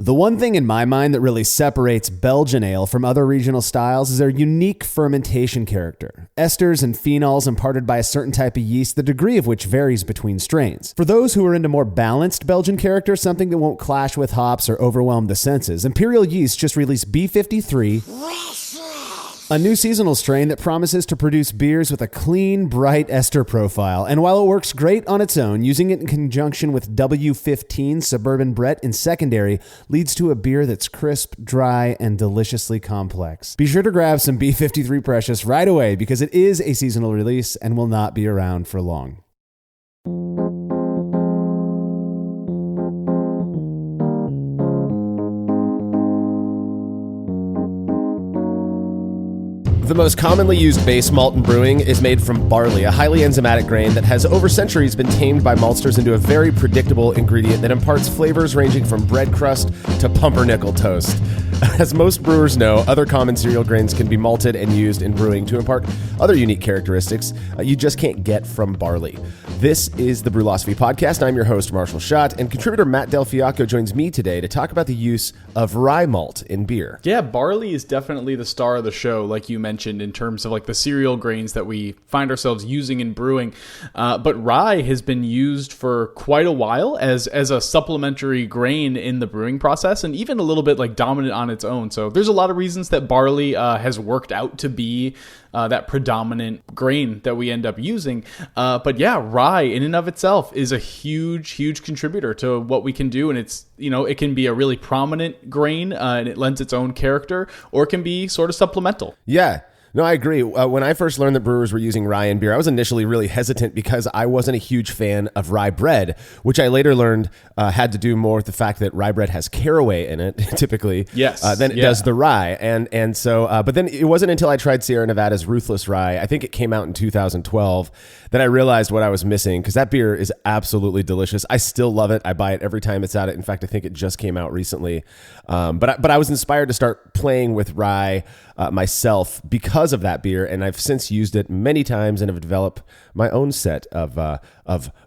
The one thing in my mind that really separates Belgian ale from other regional styles is their unique fermentation character. Esters and phenols imparted by a certain type of yeast, the degree of which varies between strains. For those who are into more balanced Belgian character, something that won't clash with hops or overwhelm the senses, Imperial Yeast just released B53, a new seasonal strain that promises to produce beers with a clean, bright ester profile. And while it works great on its own, using it in conjunction with W15 Suburban Brett in secondary leads to a beer that's crisp, dry, and deliciously complex. Be sure to grab some B53 Precious right away because it is a seasonal release and will not be around for long. The most commonly used base malt in brewing is made from barley, a highly enzymatic grain that has over centuries been tamed by maltsters into a very predictable ingredient that imparts flavors ranging from bread crust to pumpernickel toast. As most brewers know, other common cereal grains can be malted and used in brewing to impart other unique characteristics you just can't get from barley. This is the Brewlosophy Podcast. I'm your host, Marshall Schott, and contributor Matt Del Fiacco joins me today to talk about the use of rye malt in beer. Yeah, barley is definitely the star of the show, like you mentioned, in terms of like the cereal grains that we find ourselves using in brewing. But rye has been used for quite a while as a supplementary grain in the brewing process, and even a little bit like dominant on its own. So there's a lot of reasons that barley has worked out to be that predominant grain that we end up using. But yeah, rye in and of itself is a huge contributor to what we can do. And it's, it can be a really prominent grain and it lends its own character, or it can be sort of supplemental. Yeah. No, I agree. When I first learned that brewers were using rye in beer, I was initially really hesitant because I wasn't a huge fan of rye bread, which I later learned had to do more with the fact that rye bread has caraway in it, typically, than it does the rye. And so, but then it wasn't until I tried Sierra Nevada's Ruthless Rye, I think it came out in 2012, that I realized what I was missing, because that beer is absolutely delicious. I still love it. I buy it every time it's out. In fact, I think it just came out recently. But I was inspired to start playing with rye myself because of that beer, and I've since used it many times and have developed my own set of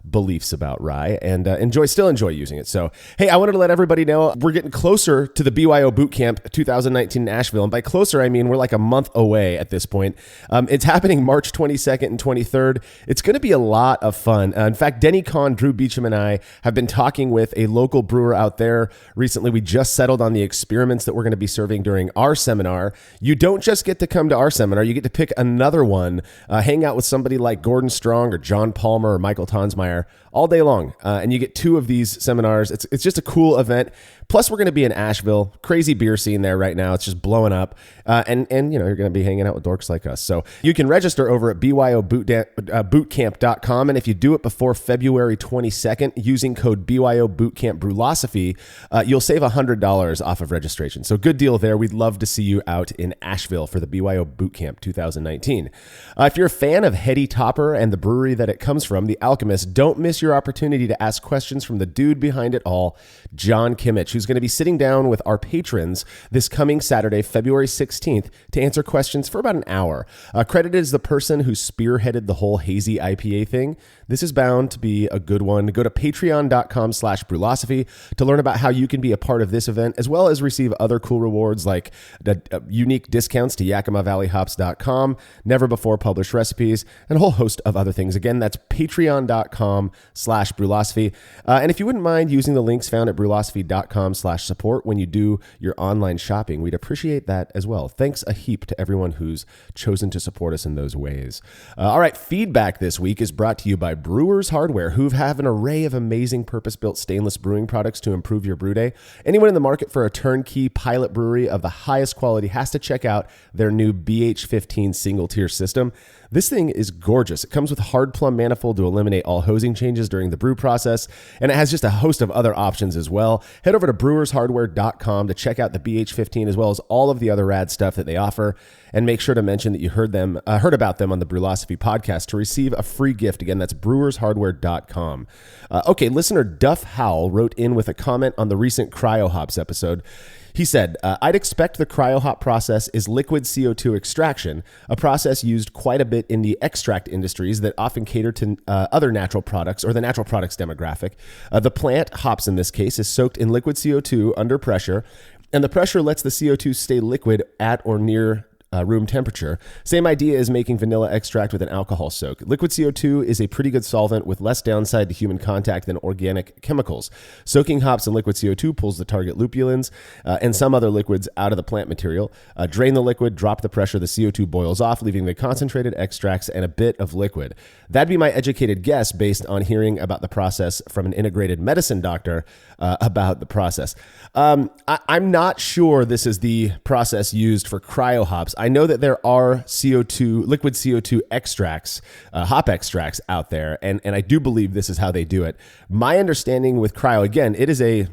beliefs about rye, and still enjoy using it. So, hey, I wanted to let everybody know we're getting closer to the BYO Boot Camp 2019 in Asheville, and by closer I mean we're like a month away at this point. It's happening March 22nd and 23rd. It's going to be a lot of fun. In fact, Denny Kahn, Drew Beecham, and I have been talking with a local brewer out there recently. We just settled on the experiments that we're going to be serving during our seminar. You don't just get to come to our seminar, you get to pick another one, hang out with somebody like Gordon Strong or John Palmer or Michael Tonsmeyer all day long. And you get two of these seminars. It's just a cool event. Plus, we're going to be in Asheville. Crazy beer scene there right now. It's just blowing up. And you're going to be hanging out with dorks like us. So you can register over at byobootcamp.com. And if you do it before February 22nd using code BYOBootcampBrewlosophy, you'll save $100 off of registration. So good deal there. We'd love to see you out in Asheville for the BYO Bootcamp 2019. If you're a fan of Heady Topper and the brewery that it comes from, The Alchemist, don't miss your opportunity to ask questions from the dude behind it all, John Kimmich, who's going to be sitting down with our patrons this coming Saturday, February 16th, to answer questions for about an hour. Credited as the person who spearheaded the whole hazy IPA thing. This is bound to be a good one. Go to patreon.com/brewlosophy to learn about how you can be a part of this event, as well as receive other cool rewards like unique discounts to YakimaValleyHops.com, never before published recipes, and a whole host of other things. Again, that's patreon.com/brewlosophy. And if you wouldn't mind using the links found at brewlosophy.com/support when you do your online shopping, we'd appreciate that as well. Thanks a heap to everyone who's chosen to support us in those ways. All right, feedback this week is brought to you by Brewers Hardware, who have an array of amazing purpose-built stainless brewing products to improve your brew day. Anyone in the market for a turnkey pilot brewery of the highest quality has to check out their new BH15 single-tier system. This thing is gorgeous. It comes with hard plumb manifold to eliminate all hosing changes during the brew process, and it has just a host of other options as well. Head over to brewershardware.com to check out the BH15 as well as all of the other rad stuff that they offer, and make sure to mention that you heard about them on the Brewlosophy podcast to receive a free gift. Again, that's brewershardware.com. Okay, listener Duff Howell wrote in with a comment on the recent Cryo Hops episode. He said, I'd expect the cryohop process is liquid CO2 extraction, a process used quite a bit in the extract industries that often cater to other natural products or the natural products demographic. The plant, hops in this case, is soaked in liquid CO2 under pressure, and the pressure lets the CO2 stay liquid at or near room temperature. Same idea as making vanilla extract with an alcohol soak. Liquid CO2 is a pretty good solvent with less downside to human contact than organic chemicals. Soaking hops in liquid CO2 pulls the target lupulins and some other liquids out of the plant material. Drain the liquid, drop the pressure, the CO2 boils off, leaving the concentrated extracts and a bit of liquid. That'd be my educated guess based on hearing about the process from an integrated medicine doctor about the process. I'm not sure this is the process used for cryohops. I know that there are liquid CO2 extracts, hop extracts out there, and I do believe this is how they do it. My understanding with cryo, again, it is a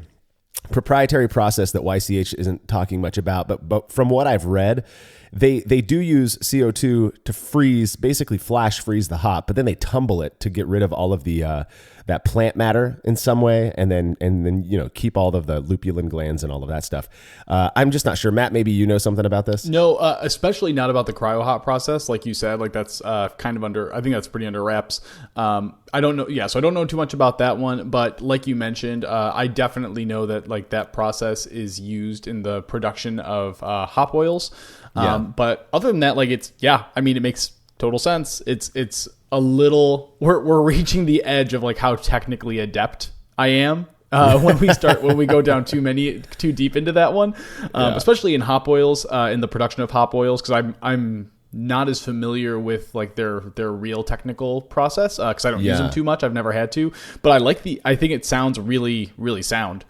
proprietary process that YCH isn't talking much about, but from what I've read, they do use CO2 to freeze, basically flash freeze the hop, but then they tumble it to get rid of all of the that plant matter in some way, and then keep all of the lupulin glands and all of that stuff. I'm just not sure. Matt, maybe you know something about this? No, especially not about the cryohop process, like you said. Like that's kind of under. I think that's pretty under wraps. I don't know. Yeah, so I don't know too much about that one. But like you mentioned, I definitely know that like that process is used in the production of hop oils. But other than that, like it makes total sense. It's a little, we're reaching the edge of like how technically adept I am when we go down too deep into that one, especially in hop oils, in the production of hop oils, because I'm not as familiar with like their real technical process because I don't use them too much. I've never had to, but I think it sounds really, really sound.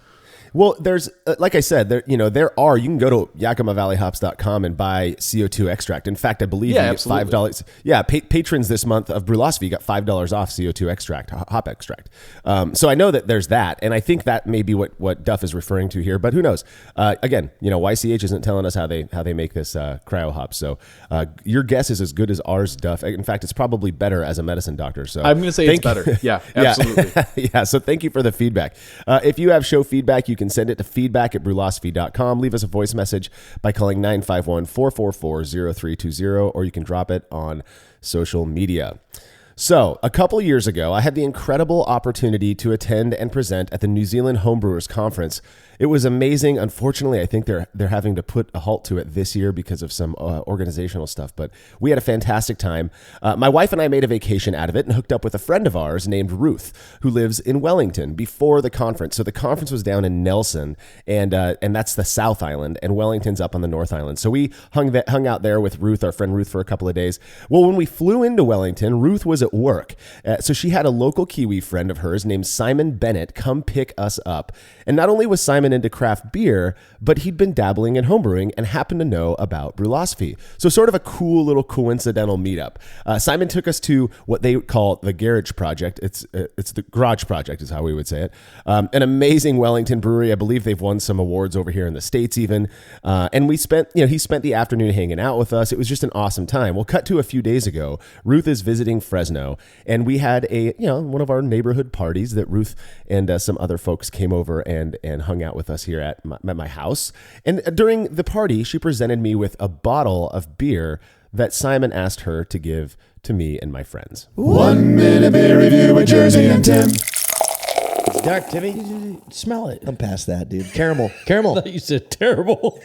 Well, there's, like I said, you can go to YakimaValleyHops.com and buy CO2 extract. In fact, I believe you get $5. Yeah, patrons this month of Brulosophy got $5 off CO2 extract, hop extract. So I know that there's that, and I think that may be what Duff is referring to here, but who knows? Again, YCH isn't telling us how they make this cryo hop. So your guess is as good as ours, Duff. In fact, it's probably better as a medicine doctor. So I'm going to say it's better. Yeah, absolutely. Yeah, so thank you for the feedback. If you have show feedback, you can send it to feedback@brulosophy.com. Leave us a voice message by calling 951-444-0320, or you can drop it on social media. So, a couple years ago, I had the incredible opportunity to attend and present at the New Zealand Homebrewers Conference. It was amazing. Unfortunately, I think they're having to put a halt to it this year because of some organizational stuff, but we had a fantastic time. My wife and I made a vacation out of it and hooked up with a friend of ours named Ruth, who lives in Wellington, before the conference. So the conference was down in Nelson, and that's the South Island, and Wellington's up on the North Island. So we hung out there with Ruth, our friend Ruth, for a couple of days. Well, when we flew into Wellington, Ruth was at work. So she had a local Kiwi friend of hers named Simon Bennett come pick us up. And not only was Simon into craft beer, but he'd been dabbling in homebrewing and happened to know about Brulosophy. So sort of a cool little coincidental meetup. Simon took us to what they call the Garage Project. It's the Garage Project is how we would say it. An amazing Wellington brewery. I believe they've won some awards over here in the States even. And he spent the afternoon hanging out with us. It was just an awesome time. Well, cut to a few days ago, Ruth is visiting Fresno, and we had one of our neighborhood parties that Ruth and some other folks came over and hung out with us here at my house. And during the party, she presented me with a bottle of beer that Simon asked her to give to me and my friends. 1 minute beer review with Jersey and Tim. It's dark, Timmy. Smell it. I'm past that, dude. Caramel. I thought you said terrible.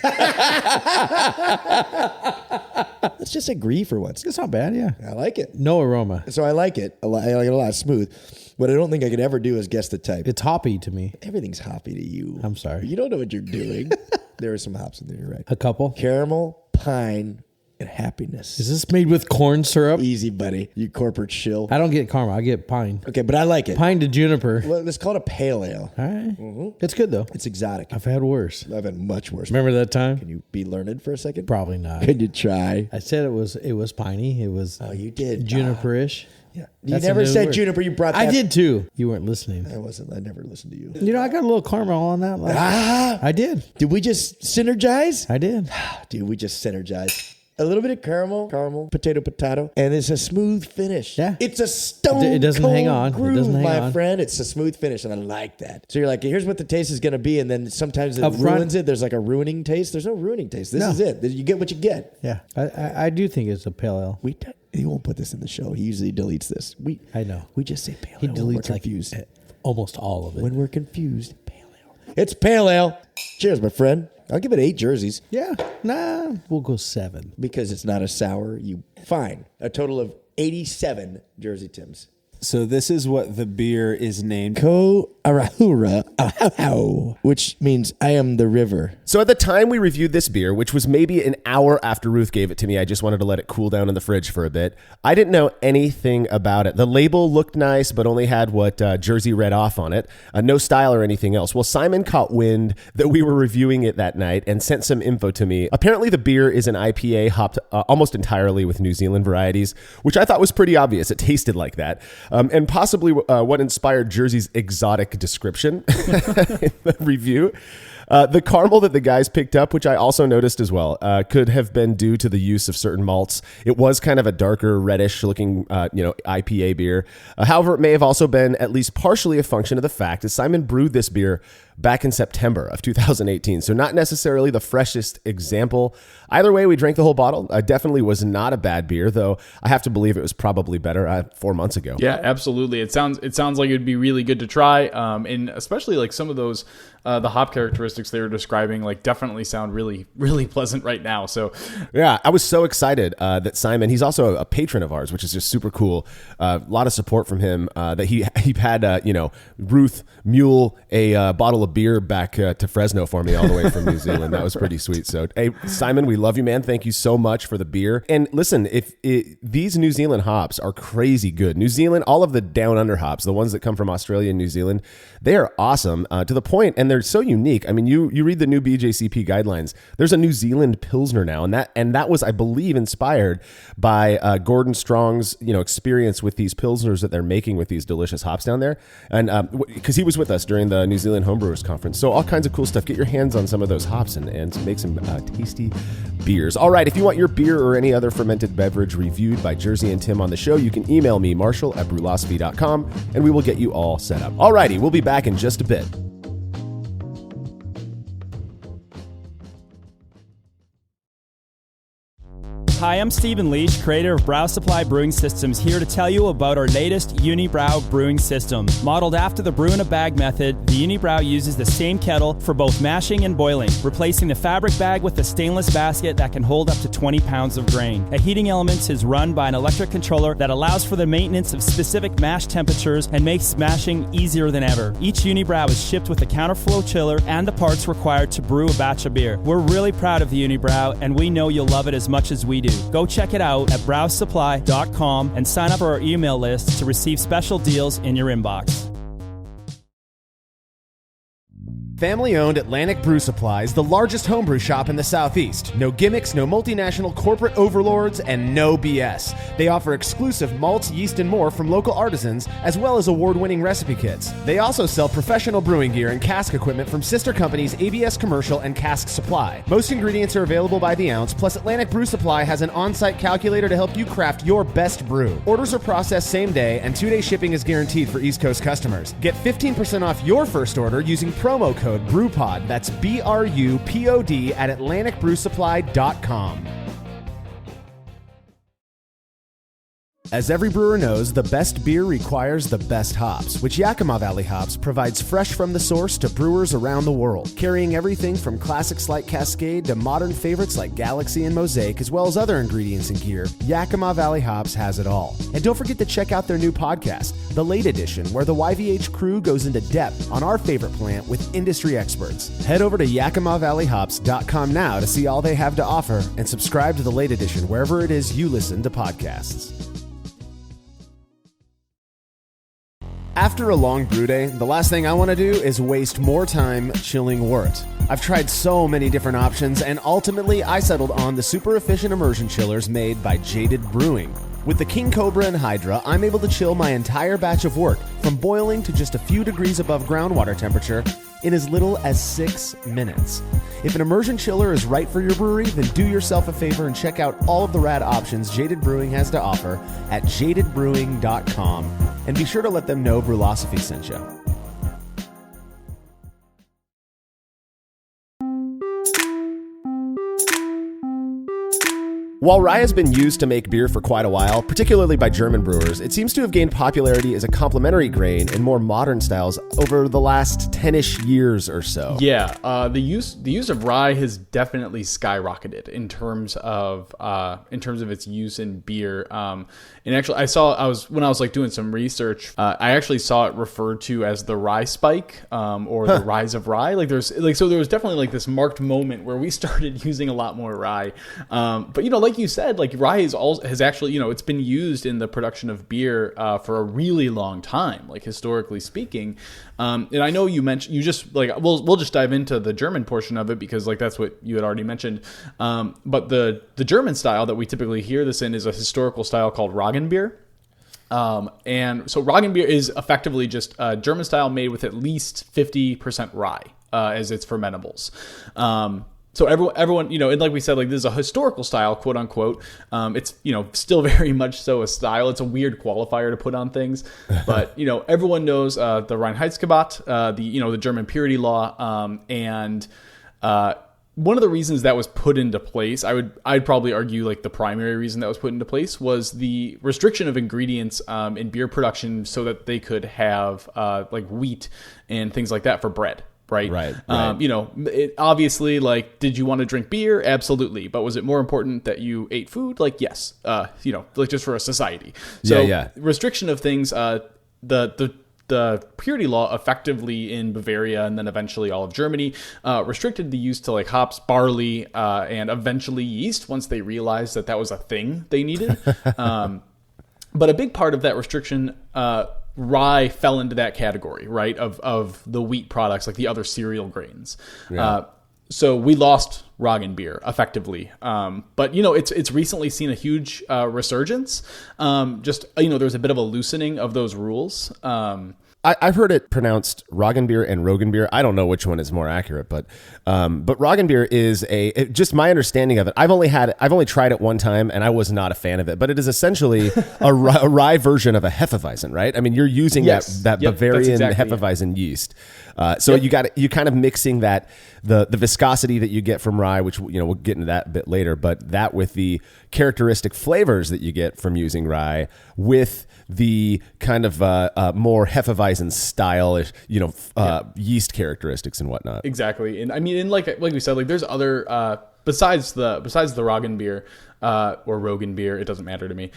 Let's just agree for once. It's not bad, yeah. I like it. No aroma. So I like it. I like it a lot. Smooth. What I don't think I could ever do is guess the type. It's hoppy to me. Everything's hoppy to you. I'm sorry. You don't know what you're doing. There are some hops in there, you're right. A couple. Caramel, pine, and happiness. Is this made with corn syrup? Easy, buddy. You corporate shill. I don't get caramel. I get pine. Okay, but I like it. Pine to juniper. Well, let's call it a pale ale. All right. It's good, though. It's exotic. I've had worse. I've had much worse. Remember that time? Can you be learned for a second? Probably not. Can you try? I said it was piney. It was you did. juniperish. Yeah. You never said juniper. You brought that. I did too. You weren't listening. I wasn't. I never listened to you. I got a little caramel on that. I did. Did we just synergize? I did. Dude, we just synergized. A little bit of caramel, potato, and it's a smooth finish. Yeah. It's a stone It doesn't cold hang on. It groove, doesn't hang my on. friend. It's a smooth finish, and I like that. So you're like, here's what the taste is going to be, and then sometimes it Up front. ruins it. There's like a ruining taste. There's no ruining taste. This No. is it. You get what you get. Yeah, I do think it's a pale ale. He won't put this in the show. He usually deletes this. I know. We just say pale He ale when we're deletes like confused. almost all of it. When we're confused, pale ale. It's pale ale. Cheers, my friend. I'll give it 8 jerseys Yeah, we'll go 7. because it's not a sour. Fine. A total of 87 Jersey Tims. So this is what the beer is named. Ko Arahura, which means I am the river. So at the time we reviewed this beer, which was maybe an hour after Ruth gave it to me, I just wanted to let it cool down in the fridge for a bit. I didn't know anything about it. The label looked nice, but only had what Jersey read off on it. No style or anything else. Well, Simon caught wind that we were reviewing it that night and sent some info to me. Apparently the beer is an IPA hopped almost entirely with New Zealand varieties, which I thought was pretty obvious. It tasted like that. And possibly what inspired Jersey's exotic description in the review. The caramel that the guys picked up, which I also noticed as well, could have been due to the use of certain malts. It was kind of a darker, reddish-looking, IPA beer. However, it may have also been at least partially a function of the fact that Simon brewed this beer back in September of 2018, so not necessarily the freshest example. Either way, we drank the whole bottle. Definitely was not a bad beer, though I have to believe it was probably better 4 months ago. Yeah, absolutely. It sounds like it'd be really good to try, and especially like some of those the hop characteristics they were describing, like definitely sound really, really pleasant right now. So yeah, I was so excited that Simon, he's also a patron of ours, which is just super cool. A lot of support from him. That he had Ruth mule a bottle of beer back to Fresno for me all the way from New Zealand. That was pretty sweet. So hey, Simon, we love you, man. Thank you so much for the beer. And listen, these New Zealand hops are crazy good. New Zealand, all of the down under hops, the ones that come from Australia and New Zealand, they are awesome to the point, and they're so unique. I mean, you read the new BJCP guidelines. There's a New Zealand Pilsner now, and that was, I believe, inspired by Gordon Strong's experience with these Pilsners that they're making with these delicious hops down there, and because he was with us during the New Zealand Homebrewers Conference. So all kinds of cool stuff. Get your hands on some of those hops and make some tasty beers. All right, if you want your beer or any other fermented beverage reviewed by Jersey and Tim on the show, you can email me, marshall@brulosophy.com, and we will get you all set up. All righty, we'll be back in just a bit. Hi, I'm Stephen Leach, creator of Brow Supply Brewing Systems, here to tell you about our latest Unibrow brewing system. Modeled after the brew-in-a-bag method, the Unibrow uses the same kettle for both mashing and boiling, replacing the fabric bag with a stainless basket that can hold up to 20 pounds of grain. A heating element is run by an electric controller that allows for the maintenance of specific mash temperatures and makes mashing easier than ever. Each Unibrow is shipped with a counterflow chiller and the parts required to brew a batch of beer. We're really proud of the Unibrow, and we know you'll love it as much as we do. Go check it out at browsupply.com and sign up for our email list to receive special deals in your inbox. Family-owned Atlantic Brew Supply is the largest homebrew shop in the Southeast. No gimmicks, no multinational corporate overlords, and no BS. They offer exclusive malts, yeast, and more from local artisans, as well as award-winning recipe kits. They also sell professional brewing gear and cask equipment from sister companies ABS Commercial and Cask Supply. Most ingredients are available by the ounce, plus Atlantic Brew Supply has an on-site calculator to help you craft your best brew. Orders are processed same day, and 2-day shipping is guaranteed for East Coast customers. Get 15% off your first order using promo code BREWPOD. That's BRUPOD at AtlanticBrewSupply.com. As every brewer knows, the best beer requires the best hops, which Yakima Valley Hops provides fresh from the source to brewers around the world, carrying everything from classics like Cascade to modern favorites like Galaxy and Mosaic, as well as other ingredients and gear. Yakima Valley Hops has it all. And don't forget to check out their new podcast, The Late Edition, where the YVH crew goes into depth on our favorite plant with industry experts. Head over to YakimaValleyHops.com now to see all they have to offer, and subscribe to The Late Edition wherever it is you listen to podcasts. After a long brew day, the last thing I want to do is waste more time chilling wort. I've tried so many different options, and ultimately I settled on the super efficient immersion chillers made by Jaded Brewing. With the King Cobra and Hydra, I'm able to chill my entire batch of wort from boiling to just a few degrees above groundwater temperature in as little as 6 minutes. If an immersion chiller is right for your brewery, then do yourself a favor and check out all of the rad options Jaded Brewing has to offer at jadedbrewing.com. And be sure to let them know Brewlosophy sent you. While rye has been used to make beer for quite a while, particularly by German brewers, it seems to have gained popularity as a complementary grain in more modern styles over the last 10-ish years or so. Yeah, the use of rye has definitely skyrocketed in terms of its use in beer. And actually, when I was like doing some research, I actually saw it referred to as the rye spike, or the rise of rye. There was definitely like this marked moment where we started using a lot more rye. But like you said, like rye has actually, it's been used in the production of beer for a really long time, like historically speaking. And I know you just like, we'll just dive into the German portion of it because like that's what you had already mentioned. But the German style that we typically hear this in is a historical style called Roggenbier. And so Roggenbier is effectively just a German style made with at least 50% rye as its fermentables. So everyone, and like we said, like this is a historical style, quote unquote. It's, still very much so a style. It's a weird qualifier to put on things, but everyone knows the Reinheitsgebot, the German purity law, and one of the reasons that was put into place, I'd probably argue like the primary reason that was put into place was the restriction of ingredients in beer production, so that they could have like wheat and things like that for bread. Right. It obviously, like, did you want to drink beer? Absolutely. But was it more important that you ate food? Like, yes. Like just for a society. So restriction of things, the purity law effectively in Bavaria and then eventually all of Germany restricted the use to like hops, barley, and eventually yeast once they realized that was a thing they needed. But a big part of that restriction, rye fell into that category, right? Of the wheat products, like the other cereal grains. Yeah. So we lost Roggenbier effectively. But it's recently seen a huge resurgence. There's a bit of a loosening of those rules. I've heard it pronounced Roggenbier and Rogenbier. I don't know which one is more accurate, but Roggenbier is just my understanding of it. I've only tried it one time, and I was not a fan of it. But it is essentially a rye version of a Hefeweizen, right? I mean, you're using that Bavarian Hefeweizen yeast. You kind of mixing that the viscosity that you get from rye, which we'll get into that a bit later, but that with the characteristic flavors that you get from using rye with the kind of more Hefeweizen stylish, yeast characteristics and whatnot. Exactly, and I mean, and like we said, like there's other besides the Roggenbier or Rogenbier, it doesn't matter to me.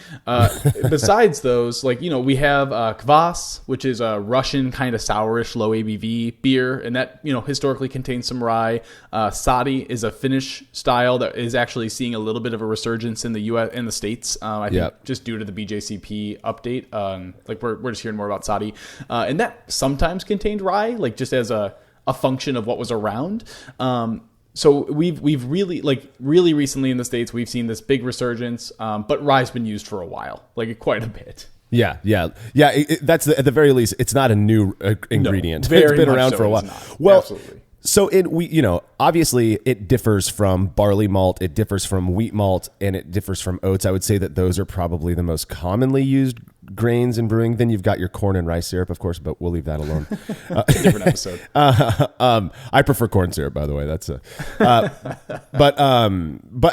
Besides those, like we have Kvass, which is a Russian kind of sourish, low ABV beer, and that historically contains some rye. Sadi is a Finnish style that is actually seeing a little bit of a resurgence in the U.S. and the States. I think just due to the BJCP update. Like we're just hearing more about Sadi, and that sometimes contained rye, like just as a function of what was around. So we've really recently in the States, we've seen this big resurgence, but rye's been used for a while, like quite a bit. Yeah. That's at the very least, it's not a new ingredient. No, it's been around for a while. Well, absolutely. So obviously it differs from barley malt, it differs from wheat malt, and it differs from oats. I would say that those are probably the most commonly used grains in brewing. Then you've got your corn and rice syrup, of course, but we'll leave that alone. Different episode. I prefer corn syrup, by the way. That's but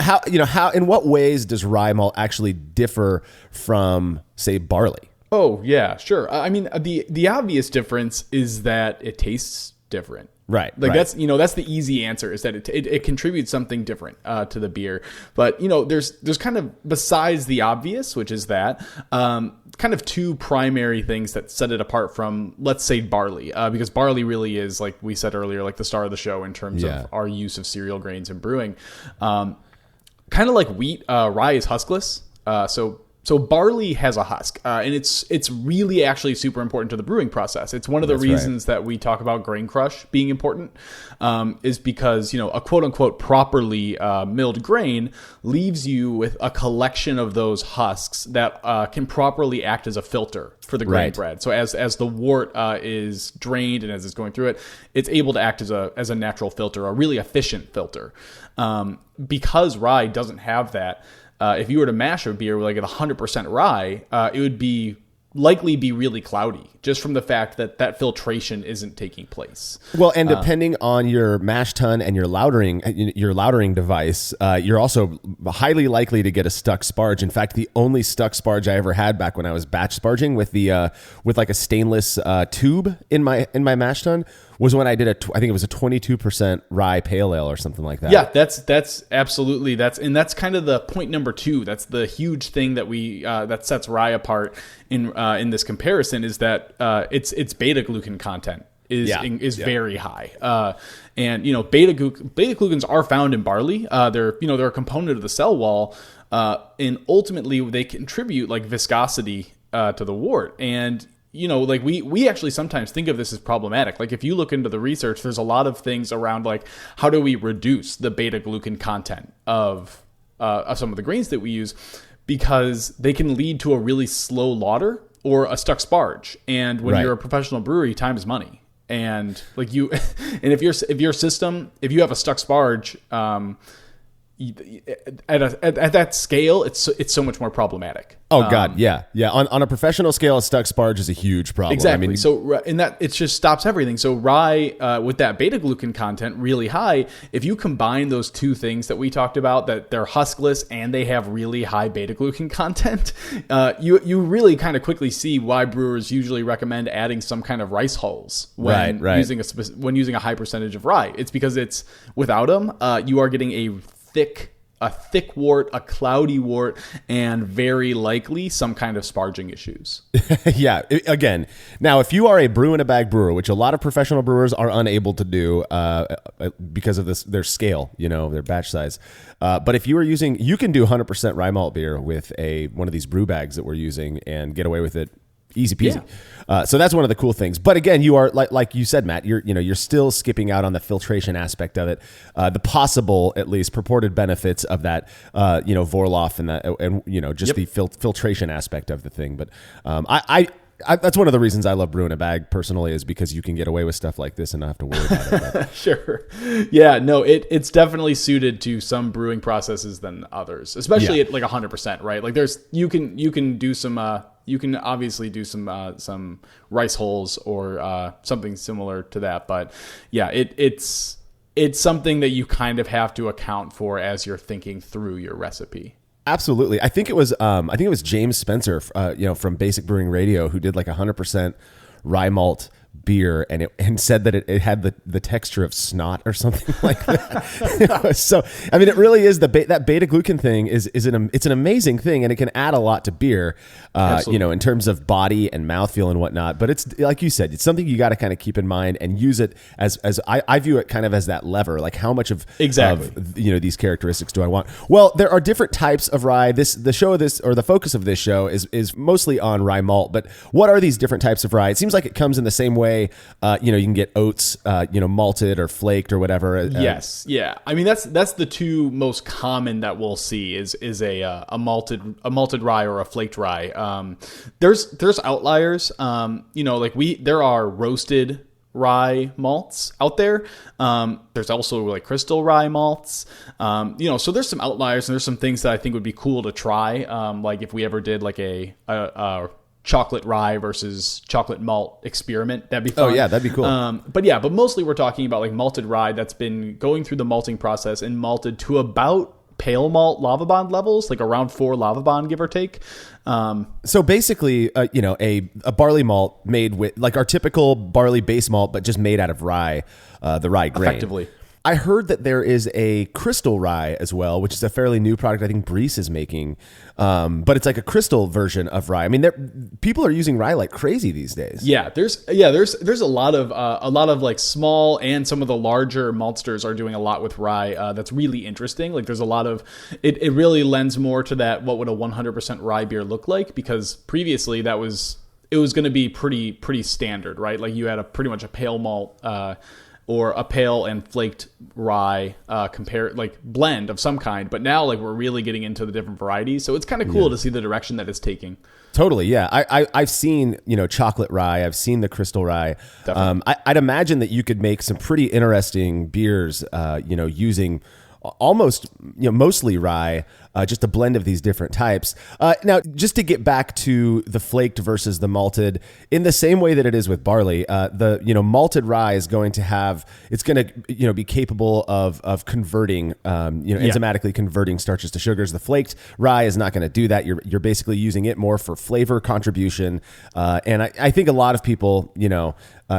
how in what ways does rye malt actually differ from, say, barley? Oh yeah, sure. I mean, the obvious difference is that it tastes different. Right. That's the easy answer, is that it contributes something different to the beer. But there's kind of, besides the obvious, which is that kind of two primary things that set it apart from, let's say, barley, because barley really is, like we said earlier, like the star of the show in terms of our use of cereal grains in brewing. Kind of like wheat, rye is huskless. So So barley has a husk, and it's really actually super important to the brewing process. It's one of the reasons that we talk about grain crush being important, is because, a quote unquote properly milled grain leaves you with a collection of those husks that can properly act as a filter for the grain bread. So as the wort is drained and as it's going through it, it's able to act as a natural filter, a really efficient filter. Because rye doesn't have that. If you were to mash a beer like at 100% rye, it would likely be really cloudy, just from the fact that filtration isn't taking place. Well, and depending on your mash tun and your lautering device, you're also highly likely to get a stuck sparge. In fact, the only stuck sparge I ever had back when I was batch sparging with like a stainless tube in my mash tun was when I did I think it was a 22% rye pale ale or something like that. Yeah, that's absolutely, and that's kind of the point number 2. That's the huge thing that that sets rye apart in this comparison, is that its beta glucan content is very high. And beta glucans are found in barley. They're a component of the cell wall, and ultimately they contribute like viscosity to the wort. And we actually sometimes think of this as problematic. Like if you look into the research, there's a lot of things around like how do we reduce the beta glucan content of some of the grains that we use, because they can lead to a really slow lauter or a stuck sparge. And when you're a professional brewery, time is money. And like and if you have a stuck sparge, at that scale, it's so much more problematic. Oh God, yeah. On a professional scale, a stuck sparge is a huge problem. Exactly. I mean, so in that, it just stops everything. So rye, with that beta glucan content really high, if you combine those two things that we talked about, that they're huskless and they have really high beta glucan content, you really kind of quickly see why brewers usually recommend adding some kind of rice hulls when using a high percentage of rye. It's because without them, you are getting a thick wort, a cloudy wort, and very likely some kind of sparging issues. Yeah. Again, now if you are a brew in a bag brewer, which a lot of professional brewers are unable to do because of their scale, their batch size. But if you can do 100% rye malt beer with one of these brew bags that we're using and get away with it easy peasy. Yeah. So that's one of the cool things. But again, you are like you said, Matt, you're still skipping out on the filtration aspect of it, the possible, at least purported benefits of that, Vorloff and just the filtration aspect of the thing. But I that's one of the reasons I love brewing a bag personally, is because you can get away with stuff like this and not have to worry about it. Sure. Yeah, no, it's definitely suited to some brewing processes than others, especially at like 100%, right? Like you can do some, you can obviously do some rice hulls or something similar to that. But yeah, it's something that you kind of have to account for as you're thinking through your recipe. Absolutely. I think it was James Spencer, from Basic Brewing Radio, who did like 100% rye malt beer and said that it had the texture of snot or something like that. So, I mean, it really is that beta glucan thing it's an amazing thing, and it can add a lot to beer, in terms of body and mouthfeel and whatnot. But it's like you said, it's something you got to kind of keep in mind and use it as I view it kind of as that lever, like how much of these characteristics do I want? Well, there are different types of rye. The focus of this show is mostly on rye malt, but what are these different types of rye? It seems like it comes in the same way. You can get oats, malted or flaked or whatever. Yes, yeah. I mean, that's the two most common that we'll see is a malted rye or a flaked rye. There's outliers. There are roasted rye malts out there. There's also like crystal rye malts. So there's some outliers and there's some things that I think would be cool to try. Like if we ever did like a chocolate rye versus chocolate malt experiment, that'd be fun. Oh yeah, that'd be cool. But mostly we're talking about like malted rye that's been going through the malting process and malted to about pale malt Lavabond levels, like around 4 Lavabond, give or take. So basically, a barley malt made with like our typical barley base malt, but just made out of rye, the rye grain. Effectively. I heard that there is a crystal rye as well, which is a fairly new product I think Brees is making. But it's like a crystal version of rye. I mean, people are using rye like crazy these days. Yeah, there's a lot of like small and some of the larger maltsters are doing a lot with rye. That's really interesting. Like there's a lot of it really lends more to that what would a 100% rye beer look like, because previously it was going to be pretty standard, right? Like you had pretty much a pale malt or a pale and flaked rye blend of some kind. But now like we're really getting into the different varieties. So it's kind of cool to see the direction that it's taking. Totally, yeah. I've seen, chocolate rye. I've seen the crystal rye. I'd imagine that you could make some pretty interesting beers, using almost, mostly rye, just a blend of these different types. Now, just to get back to the flaked versus the malted, in the same way that it is with barley, the malted rye is going to be capable of converting, enzymatically converting starches to sugars. The flaked rye is not going to do that. You're basically using it more for flavor contribution, and I think a lot of people,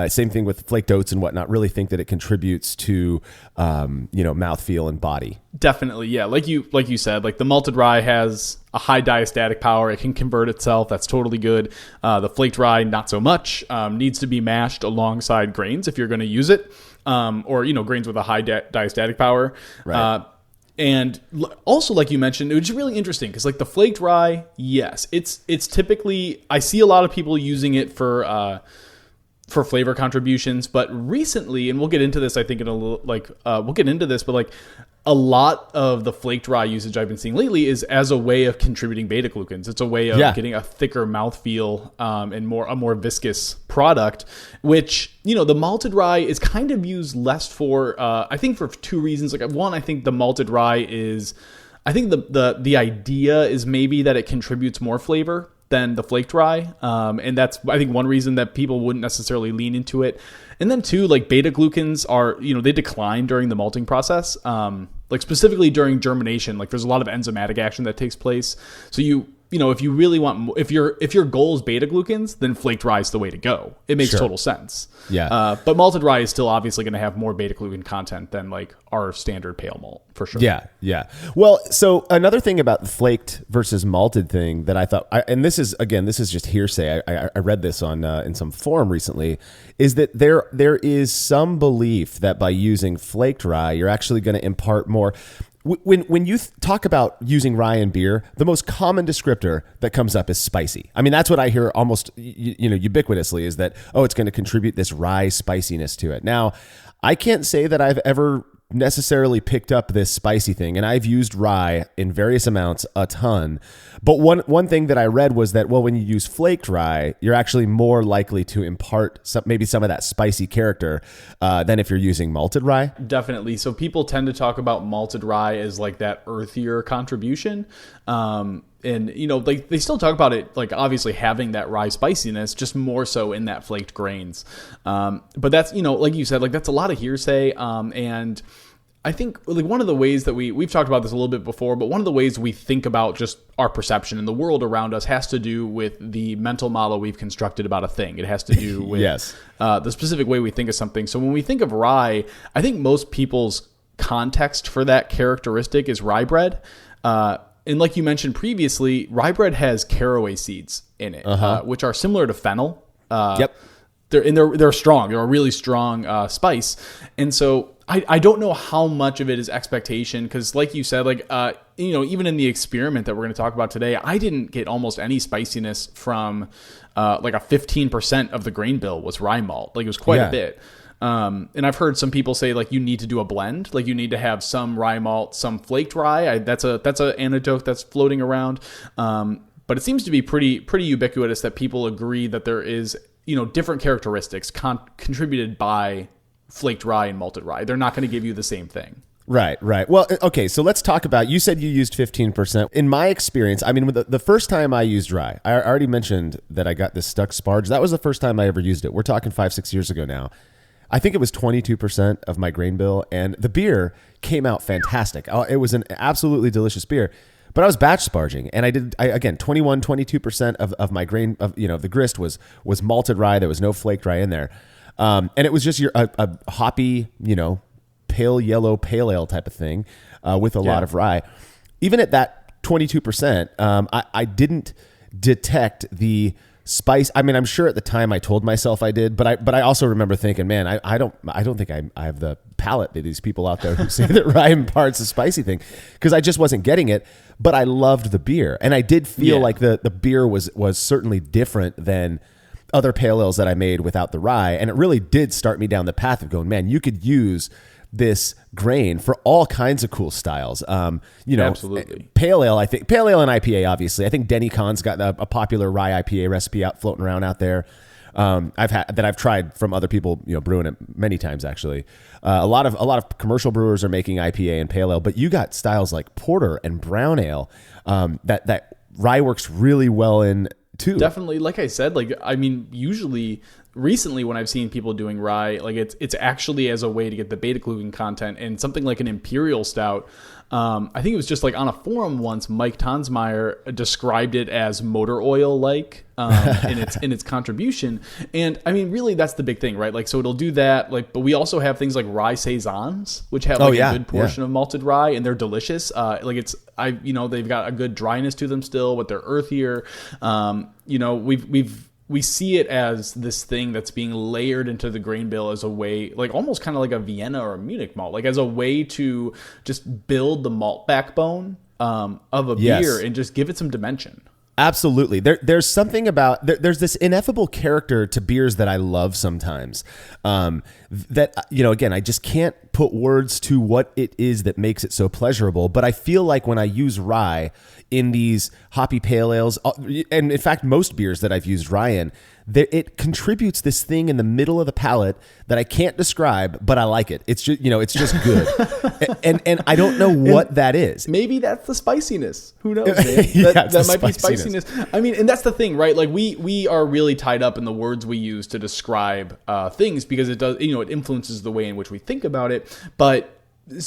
same thing with flaked oats and whatnot, really think that it contributes to, mouthfeel and body. Definitely, yeah. Like you said, like the malted rye has a high diastatic power. It can convert itself. That's totally good. The flaked rye, not so much. Needs to be mashed alongside grains if you're going to use it, or grains with a high diastatic power. Right. And also, like you mentioned, it was really interesting because like the flaked rye, yes, it's typically, I see a lot of people using it for flavor contributions, but recently, and we'll get into this, I think in a little, we'll get into this, but like a lot of the flaked rye usage I've been seeing lately is as a way of contributing beta glucans. It's a way of getting a thicker mouthfeel, and a more viscous product, which, the malted rye is kind of used less for, I think for two reasons. Like one, I think the malted rye I think the idea is maybe that it contributes more flavor than the flaked rye. And that's, I think, one reason that people wouldn't necessarily lean into it. And then two, like beta glucans are, they decline during the malting process. Like specifically during germination, like there's a lot of enzymatic action that takes place. So if you really want, if your goal is beta glucans, then flaked rye is the way to go. It makes total sense. Yeah. But malted rye is still obviously going to have more beta glucan content than like our standard pale malt for sure. Yeah. Yeah. Well, so another thing about the flaked versus malted thing that I thought, and this is just hearsay. I read this on in some forum recently, is that there is some belief that by using flaked rye, you're actually going to impart more. When you talk about using rye in beer, the most common descriptor that comes up is spicy. I mean, that's what I hear almost ubiquitously, is that, it's going to contribute this rye spiciness to it. Now, I can't say that I've ever necessarily picked up this spicy thing, and I've used rye in various amounts a ton. But one thing that I read was that, when you use flaked rye, you're actually more likely to impart maybe some of that spicy character than if you're using malted rye. Definitely. So people tend to talk about malted rye as like that earthier contribution. And, like they still talk about it, like obviously having that rye spiciness, just more so in that flaked grains. But that's, like you said, like that's a lot of hearsay. And I think like one of the ways that we've talked about this a little bit before, but one of the ways we think about just our perception and the world around us has to do with the mental model we've constructed about a thing. It has to do with the specific way we think of something. So when we think of rye, I think most people's context for that characteristic is rye bread. And like you mentioned previously, rye bread has caraway seeds in it, which are similar to fennel. They're strong. They're a really strong spice. And so I don't know how much of it is expectation, because like you said, like, even in the experiment that we're going to talk about today, I didn't get almost any spiciness from like a 15% of the grain bill was rye malt. Like it was quite a bit. And I've heard some people say like you need to do a blend, like you need to have some rye malt, some flaked rye. That's a anecdote that's floating around. But it seems to be pretty ubiquitous that people agree that there is, different characteristics contributed by flaked rye and malted rye. They're not going to give you the same thing. Right. Well, okay, so let's talk about, you said you used 15%. In my experience, I mean, the first time I used rye, I already mentioned that I got this stuck sparge. That was the first time I ever used it. We're talking 5-6 years ago now. I think it was 22% of my grain bill, and the beer came out fantastic. It was an absolutely delicious beer. But I was batch sparging, and again, 22% of my grain, the grist was malted rye. There was no flaked rye in there. And it was just a hoppy, pale yellow pale ale type of thing with a lot of rye. Even at that 22%, I didn't detect the spice. I mean, I'm sure at the time I told myself I did, but I also remember thinking, man, I don't think I have the palate that these people out there who say that rye imparts a spicy thing, because I just wasn't getting it. But I loved the beer, and I did feel like the beer was certainly different than other pale ales that I made without the rye, and it really did start me down the path of going, man, you could use this grain for all kinds of cool styles. Absolutely. Pale ale, I think pale ale and IPA, obviously. I think Denny Kahn's got a popular rye IPA recipe floating around out there. I've tried from other people, brewing it many times actually. A lot of commercial brewers are making IPA and pale ale, but you got styles like porter and brown ale that rye works really well in too. Definitely, like I said, usually recently when I've seen people doing rye, it's actually as a way to get the beta glucan content, and something like an imperial stout. I think it was just on a forum once, Mike Tonsmeyer described it as motor oil in its contribution. And I mean, really, that's the big thing, right? So it'll do that. But we also have things like rye saisons, which have a good portion of malted rye, and they're delicious. They've got a good dryness to them still, but they're earthier. We see it as this thing that's being layered into the grain bill as a way, almost kind of like a Vienna or a Munich malt, as a way to just build the malt backbone of a beer and just give it some dimension. Absolutely. There's something about, there's this ineffable character to beers that I love sometimes. Again, I just can't put words to what it is that makes it so pleasurable. But I feel like when I use rye in these hoppy pale ales, and in fact, most beers that I've used rye in, it contributes this thing in the middle of the palate that I can't describe, but I like it. It's just, it's just good. and I don't know what that is. Maybe that's the spiciness. Who knows, man? That might be spiciness. I mean, and that's the thing, right? We are really tied up in the words we use to describe things, because it does, it influences the way in which we think about it. But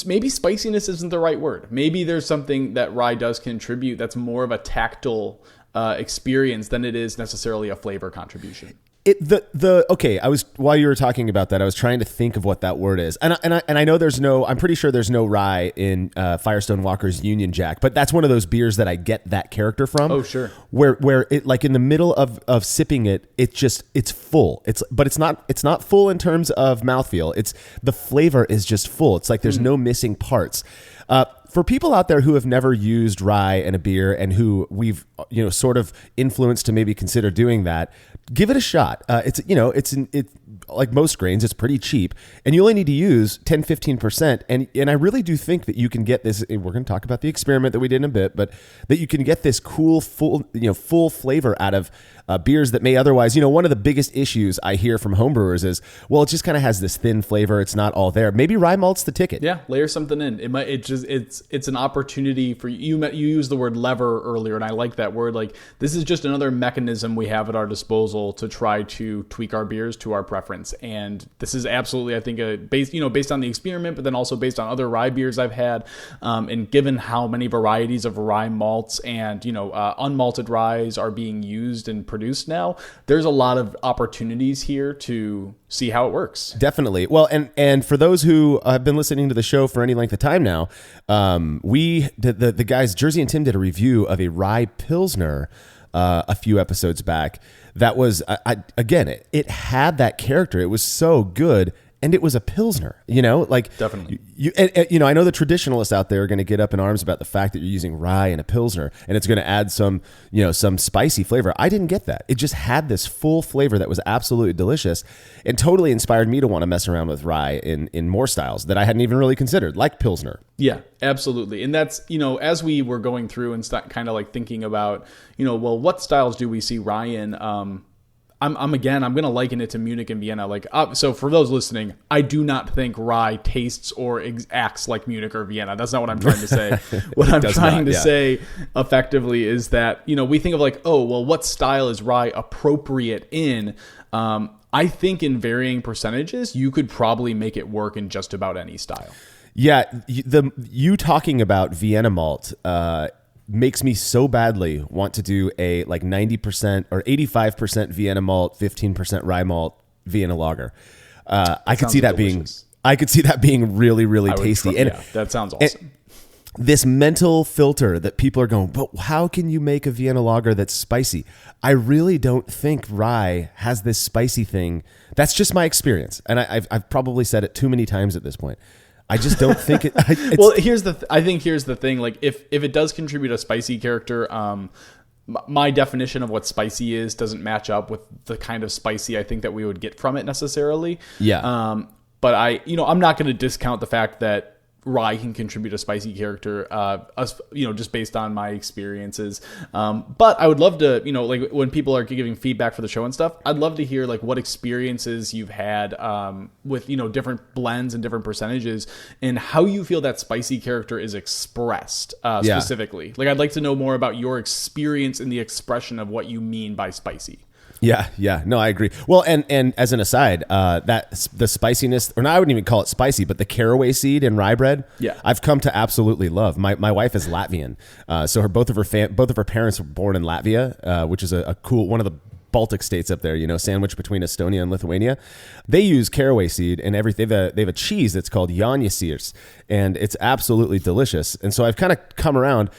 maybe spiciness isn't the right word. Maybe there's something that rye does contribute that's more of a tactile experience than it is necessarily a flavor contribution. While you were talking about that, I was trying to think of what that word is, and I know I'm pretty sure there's no rye in Firestone Walker's Union Jack, but that's one of those beers that I get that character from. Oh, sure. Where it, in the middle of sipping it, it's full. But it's not full in terms of mouthfeel. It's the flavor is just full. It's like there's no missing parts. For people out there who have never used rye in a beer and who we've sort of influenced to maybe consider doing that, give it a shot. It's like most grains, it's pretty cheap, and you only need to use 10-15%. And I really do think that you can get this. We're going to talk about the experiment that we did in a bit, but that you can get this cool full flavor out of beers that may otherwise, one of the biggest issues I hear from homebrewers is, well, it just kind of has this thin flavor. It's not all there. Maybe rye malt's the ticket. Yeah, layer something in. It's an opportunity for you. You used the word lever earlier, and I like that word. This is just another mechanism we have at our disposal to try to tweak our beers to our preference. And this is absolutely, I think, based on the experiment, but then also based on other rye beers I've had, and given how many varieties of rye malts and unmalted ryes are being used and produced now, there's a lot of opportunities here to see how it works. Definitely. Well, and for those who have been listening to the show for any length of time now, the guys Jersey and Tim did a review of a rye pilsner a few episodes back. That was it had that character. It was so good. And it was a pilsner, Definitely. I know the traditionalists out there are going to get up in arms about the fact that you're using rye in a pilsner and it's going to add some spicy flavor. I didn't get that. It just had this full flavor that was absolutely delicious and totally inspired me to want to mess around with rye in more styles that I hadn't even really considered, like pilsner. Yeah, absolutely. And that's, as we were going through and kind of thinking about, what styles do we see rye in? I'm going to liken it to Munich and Vienna. So for those listening, I do not think rye tastes or acts like Munich or Vienna. That's not what I'm trying to say. What I'm trying to say effectively is that, we think of what style is rye appropriate in? I think in varying percentages, you could probably make it work in just about any style. Yeah. You talking about Vienna malt, makes me so badly want to do a 90% or 85% Vienna malt, 15% rye malt Vienna lager. I could see that being I could see that being really, really tasty. And yeah, that sounds awesome. this mental filter that people are going, but how can you make a Vienna lager that's spicy? I really don't think rye has this spicy thing. That's just my experience. And I've probably said it too many times at this point. I just don't think it. Well, here's the thing. Like if it does contribute a spicy character, my definition of what spicy is doesn't match up with the kind of spicy I think that we would get from it necessarily. Yeah. But I'm not going to discount the fact that rye can contribute a spicy character, just based on my experiences. But I would love to, like when people are giving feedback for the show and stuff, I'd love to hear like what experiences you've had with, different blends and different percentages and how you feel that spicy character is expressed specifically. Like I'd like to know more about your experience in the expression of what you mean by spicy. Yeah. No, I agree. Well, and as an aside, that the spiciness, or no, I wouldn't even call it spicy, but the caraway seed in rye bread, I've come to absolutely love. My wife is Latvian, so both of her parents were born in Latvia, which is a cool one of the Baltic states up there, sandwiched between Estonia and Lithuania. They use caraway seed and everything. They have a cheese that's called Janjasirs, and it's absolutely delicious. And so I've kind of come around.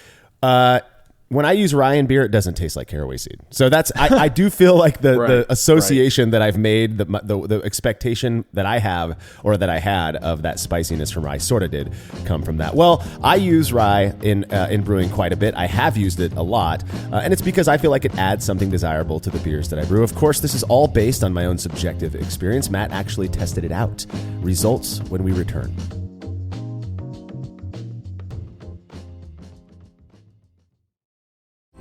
When I use rye in beer, it doesn't taste like caraway seed. So that's I do feel like the association that I've made, the expectation that I have or that I had of that spiciness from rye sort of did come from that. Well, I use rye in brewing quite a bit. I have used it a lot, and it's because I feel like it adds something desirable to the beers that I brew. Of course, this is all based on my own subjective experience. Matt actually tested it out. Results when we return.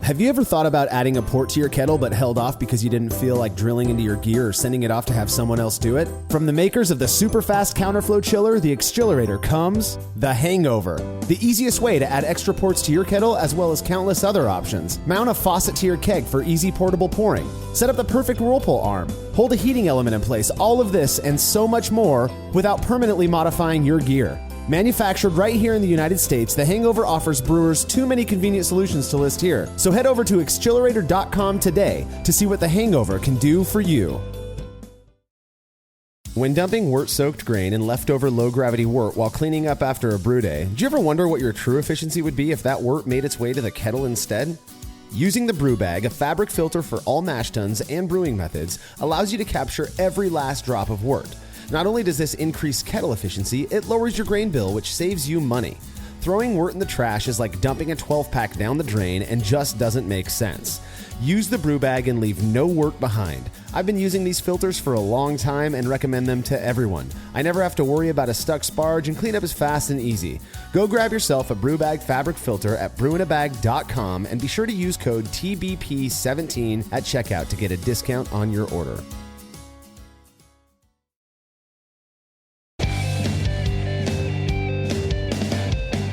Have you ever thought about adding a port to your kettle but held off because you didn't feel like drilling into your gear or sending it off to have someone else do it? From the makers of the super fast counterflow chiller, the Exchillerator, comes the Hangover, the easiest way to add extra ports to your kettle as well as countless other options. Mount a faucet to your keg for easy portable pouring. Set up the perfect whirlpool arm. Hold a heating element in place. All of this and so much more without permanently modifying your gear. Manufactured right here in the United States, the Hangover offers brewers too many convenient solutions to list here. So head over to Exchillerator.com today to see what the Hangover can do for you. When dumping wort-soaked grain and leftover low-gravity wort while cleaning up after a brew day, do you ever wonder what your true efficiency would be if that wort made its way to the kettle instead? Using the brew bag, a fabric filter for all mash tuns and brewing methods, allows you to capture every last drop of wort. Not only does this increase kettle efficiency, it lowers your grain bill, which saves you money. Throwing wort in the trash is like dumping a 12-pack down the drain and just doesn't make sense. Use the brew bag and leave no wort behind. I've been using these filters for a long time and recommend them to everyone. I never have to worry about a stuck sparge and cleanup is fast and easy. Go grab yourself a brew bag fabric filter at brewinabag.com and be sure to use code TBP17 at checkout to get a discount on your order.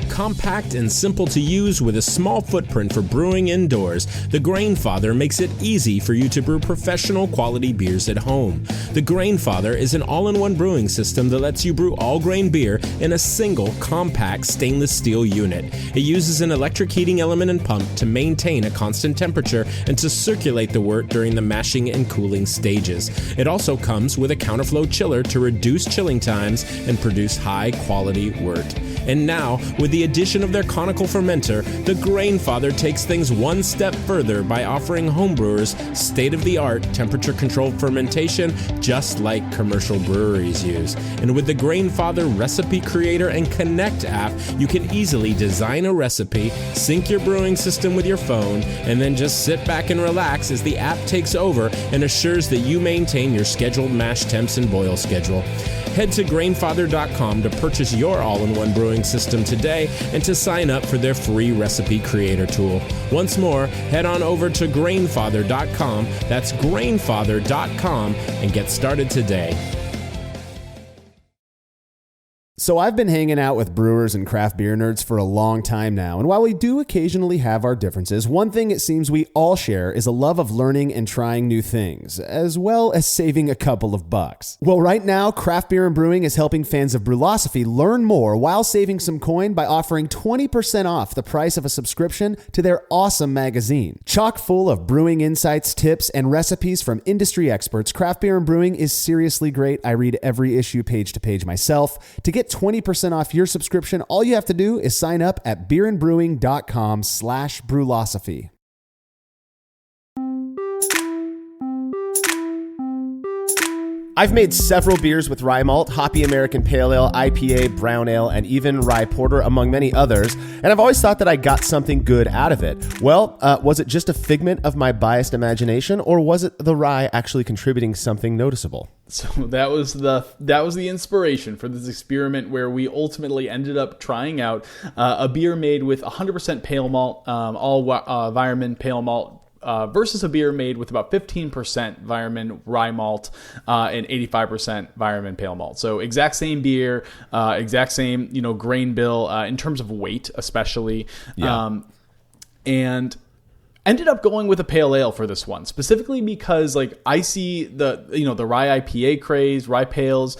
Compact and simple to use with a small footprint for brewing indoors, the Grainfather makes it easy for you to brew professional quality beers at home. The Grainfather is an all-in-one brewing system that lets you brew all grain beer in a single compact stainless steel unit. It uses an electric heating element and pump to maintain a constant temperature and to circulate the wort during the mashing and cooling stages. It also comes with a counterflow chiller to reduce chilling times and produce high-quality wort. And now, with the addition of their conical fermenter, the Grainfather takes things one step further by offering homebrewers state-of-the-art temperature-controlled fermentation just like commercial breweries use. And with the Grainfather Recipe Creator and Connect app, you can easily design a recipe, sync your brewing system with your phone, and then just sit back and relax as the app takes over and assures that you maintain your scheduled mash temps and boil schedule. Head to Grainfather.com to purchase your all-in-one brewing system today and to sign up for their free recipe creator tool. Once more, head on over to Grainfather.com, that's Grainfather.com, and get started today. So I've been hanging out with brewers and craft beer nerds for a long time now, and while we do occasionally have our differences, one thing it seems we all share is a love of learning and trying new things, as well as saving a couple of bucks. Well, right now, Craft Beer and Brewing is helping fans of Brewlosophy learn more while saving some coin by offering 20% off the price of a subscription to their awesome magazine. Chock full of brewing insights, tips, and recipes from industry experts, Craft Beer and Brewing is seriously great. I read every issue page to page myself. To get 20% off your subscription, all you have to do is sign up at beerandbrewing.com/brewlosophy. I've made several beers with rye malt, hoppy American pale ale, IPA, brown ale, and even rye porter, among many others, and I've always thought that I got something good out of it. Well, was it just a figment of my biased imagination, or was it the rye actually contributing something noticeable? So that was the inspiration for this experiment, where we ultimately ended up trying out a beer made with 100% pale malt, all Weyermann pale malt, versus a beer made with about 15% Weyermann rye malt and 85% Weyermann pale malt. So exact same beer, exact same grain bill in terms of weight, especially, and ended up going with a pale ale for this one, specifically because I see the rye IPA craze, rye pales,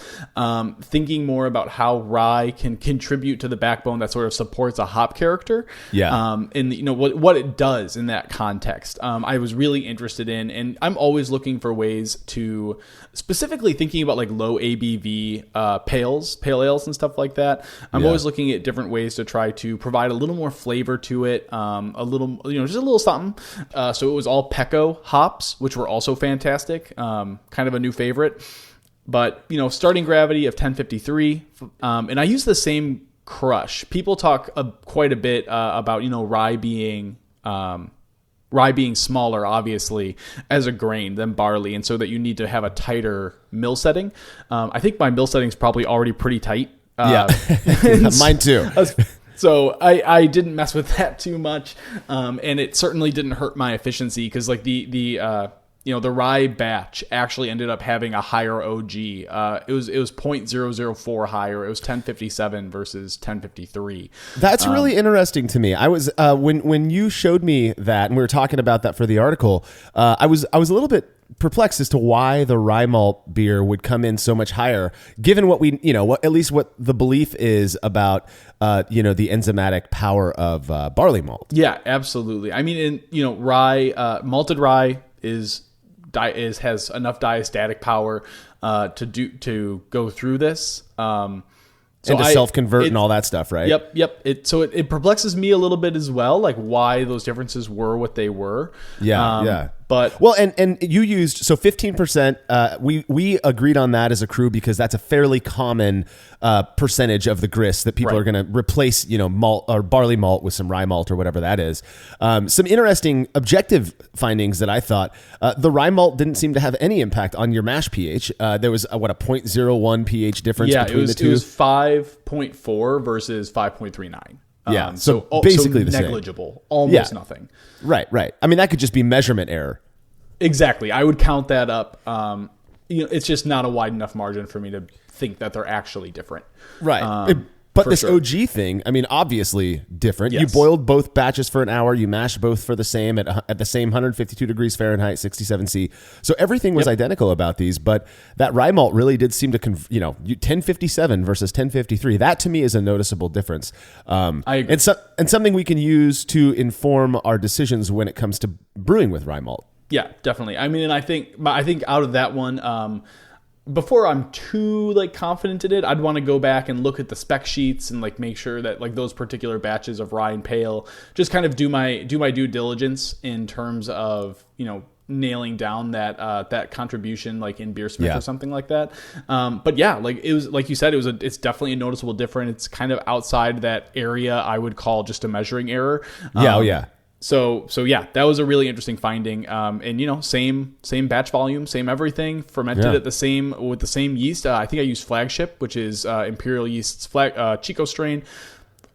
thinking more about how rye can contribute to the backbone that sort of supports a hop character. And what it does in that context. I was really interested in, and I'm always looking for ways to, specifically thinking about low ABV pale ales and stuff like that. I'm always looking at different ways to try to provide a little more flavor to it, a little, just a little something. So it was all Pecco hops, which were also fantastic, kind of a new favorite. But, starting gravity of 1053, and I use the same crush. People talk quite a bit about, rye being smaller, obviously, as a grain than barley, and so that you need to have a tighter mill setting. I think my mill setting is probably already pretty tight. Mine too. So I didn't mess with that too much, and it certainly didn't hurt my efficiency, because the rye batch actually ended up having a higher OG. It was 0.004 higher. It was 1057 versus 1053. That's really interesting to me. I was when you showed me that, and we were talking about that for the article. I was a little bit perplexed as to why the rye malt beer would come in so much higher, given what we, at least what the belief is about, the enzymatic power of barley malt. Yeah, absolutely. I mean, rye, malted rye has enough diastatic power to go through this. So and to self-convert and all that stuff, right? Yep. It perplexes me a little bit as well, why those differences were what they were. Yeah. But well, and you used 15%. We agreed on that as a crew because that's a fairly common percentage of the grist that people are going to replace, malt or barley malt with some rye malt or whatever that is. Some interesting objective findings that I thought the rye malt didn't seem to have any impact on your mash pH. There was a 0.01 pH difference between the two. It was 5.4 versus 5.39. Yeah, so basically the negligible, same. Almost nothing. Right. I mean, that could just be measurement error. Exactly. I would count that up. It's just not a wide enough margin for me to think that they're actually different. Right. But this OG thing, I mean, obviously different. Yes. You boiled both batches for an hour. You mashed both for the same at the same 152 degrees Fahrenheit, 67 C. So everything was identical about these. But that rye malt really did seem to, 1057 versus 1053. That to me is a noticeable difference. I agree. And something we can use to inform our decisions when it comes to brewing with rye malt. Yeah, definitely. I mean, and I think out of that one, before I'm too confident in it, I'd want to go back and look at the spec sheets and make sure that those particular batches of rye and pale, just kind of do my due diligence in terms of nailing down that contribution in Beersmith or something like that. But yeah, it was like you said, it's definitely a noticeable difference. It's kind of outside that area I would call just a measuring error. So yeah, that was a really interesting finding. And same batch volume, same everything, fermented with the same yeast. I think I used Flagship, which is Imperial Yeast's Chico strain.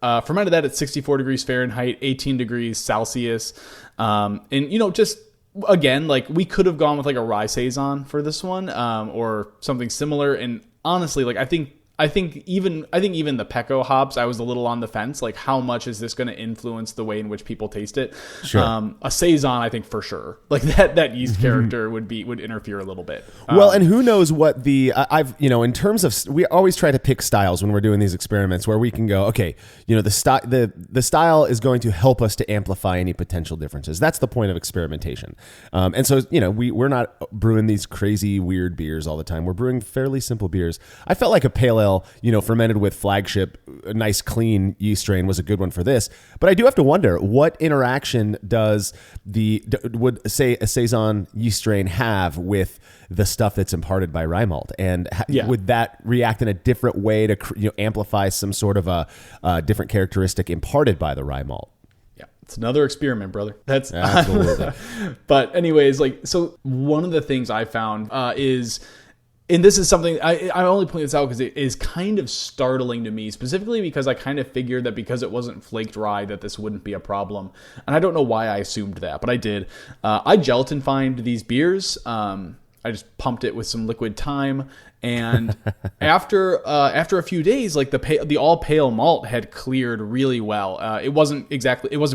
Fermented that at 64 degrees Fahrenheit, 18 degrees Celsius. And just again, we could have gone with a rye saison for this one, or something similar. And honestly, I think I think even the Pecco hops, I was a little on the fence. Like, how much is this going to influence the way in which people taste it? Sure. A saison, I think for sure. Like that yeast character would interfere a little bit. Well, and who knows what in terms of, we always try to pick styles when we're doing these experiments where we can go, okay, the style is going to help us to amplify any potential differences. That's the point of experimentation. And so, we're not brewing these crazy weird beers all the time. We're brewing fairly simple beers. I felt like a pale ale, fermented with Flagship, a nice clean yeast strain was a good one for this. But I do have to wonder, what interaction would say a saison yeast strain have with the stuff that's imparted by rye malt, and would that react in a different way to amplify some sort of a different characteristic imparted by the rye malt? Yeah, it's another experiment, brother. That's absolutely. But anyways, so one of the things I found is. And this is something I only point this out because it is kind of startling to me, specifically because I kind of figured that because it wasn't flaked rye that this wouldn't be a problem. And I don't know why I assumed that, but I did. I gelatin-fined these beers. I just pumped it with some liquid thyme, and after a few days, like the all pale malt had cleared really well. It wasn't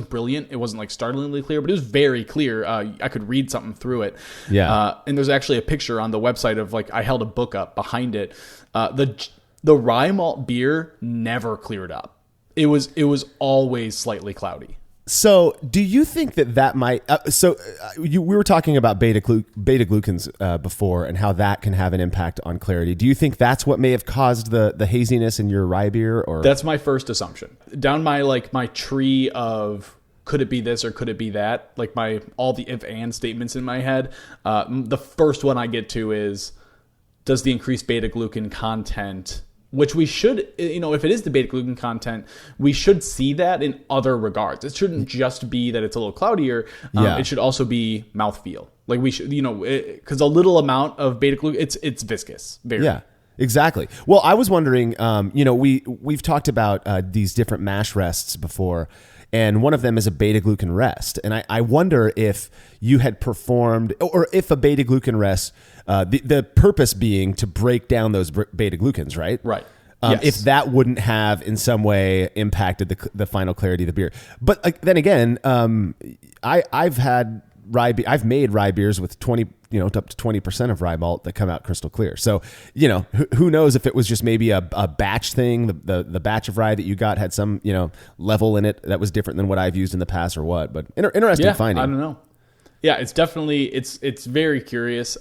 brilliant. It wasn't like startlingly clear, but it was very clear. I could read something through it. Yeah. And there's actually a picture on the website of I held a book up behind it. The rye malt beer never cleared up. It was always slightly cloudy. So, do you think that might? We were talking about beta glucans before, and how that can have an impact on clarity. Do you think that's what may have caused the haziness in your rye beer? Or that's my first assumption. Down my tree of could it be this or could it be that? Like all the if and statements in my head. The first one I get to is, does the increased beta glucan content? Which we should, if it is the beta glucan content, we should see that in other regards. It shouldn't just be that it's a little cloudier. It should also be mouthfeel. Like we should, because a little amount of beta glucan, it's viscous. Very. Yeah, exactly. Well, I was wondering, we've talked about these different mash rests before, and one of them is a beta glucan rest. And I wonder if you had performed, or if a beta glucan rest, the purpose being to break down those beta glucans, right? Right. Yes. If that wouldn't have in some way impacted the final clarity of the beer. But then again, I've made rye beers with 20, up to 20% of rye malt that come out crystal clear. So, who knows if it was just maybe a batch thing, the batch of rye that you got had some, level in it that was different than what I've used in the past or what. But interesting finding. I don't know. Yeah, it's definitely, it's very curious.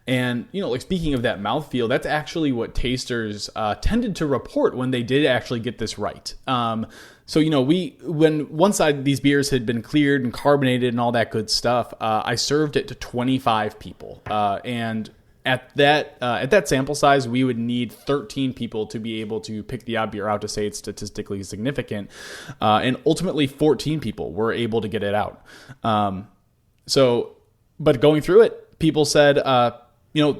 And, speaking of that mouthfeel, that's actually what tasters tended to report when they did actually get this right. So, once these beers had been cleared and carbonated and all that good stuff, I served it to 25 people. And at that sample size, we would need 13 people to be able to pick the odd beer out to say it's statistically significant. And ultimately 14 people were able to get it out. But going through it, people said,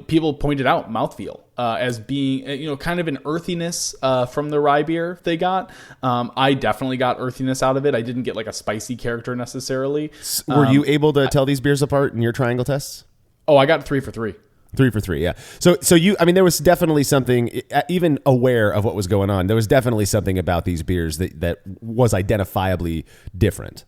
people pointed out mouthfeel as being, kind of an earthiness from the rye beer they got. I definitely got earthiness out of it. I didn't get like a spicy character necessarily. Were you able to tell these beers apart in your triangle tests? Oh, I got 3 for 3. 3 for 3, yeah. So there was definitely something, even aware of what was going on, there was definitely something about these beers that was identifiably different.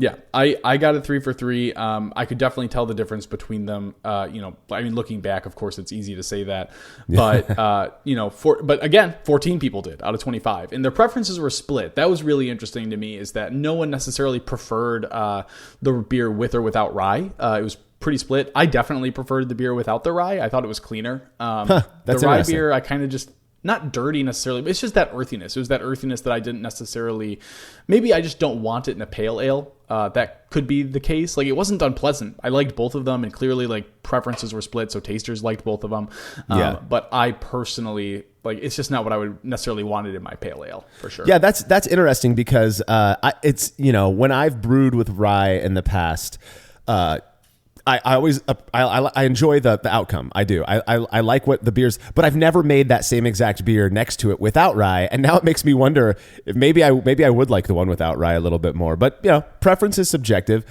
Yeah, I got a 3 for 3. I could definitely tell the difference between them. Looking back, of course, it's easy to say that, but but again, 14 people did out of 25, and their preferences were split. That was really interesting to me. Is that no one necessarily preferred the beer with or without rye. It was pretty split. I definitely preferred the beer without the rye. I thought it was cleaner. That's the rye beer, I kind of just. Not dirty necessarily, but it's just that earthiness. It was that earthiness that I didn't necessarily... Maybe I just don't want it in a pale ale. That could be the case. Like, it wasn't unpleasant. I liked both of them, and clearly, preferences were split, so tasters liked both of them. But I personally... it's just not what I would necessarily wanted in my pale ale, for sure. Yeah, that's interesting because it's, when I've brewed with rye in the past... I always I enjoy the outcome. I do. I like what the beers, but I've never made that same exact beer next to it without rye, and now it makes me wonder if maybe I would like the one without rye a little bit more. But preference is subjective.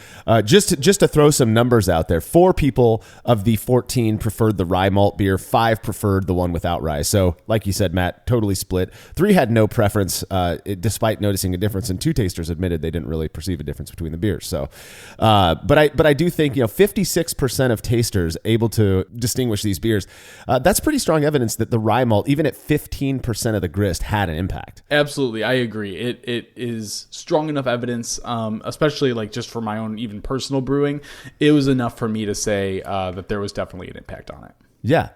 Just to throw some numbers out there, 4 people of the 14 preferred the rye malt beer, 5 preferred the one without rye. So, like you said, Matt, totally split. 3 had no preference, despite noticing a difference, and 2 tasters admitted they didn't really perceive a difference between the beers. So, but I do think 56% of tasters able to distinguish these beers. That's pretty strong evidence that the rye malt, even at 15% of the grist, had an impact. Absolutely, I agree. It is strong enough evidence, especially like just for my own even personal brewing. It was enough for me to say that there was definitely an impact on it. Yeah.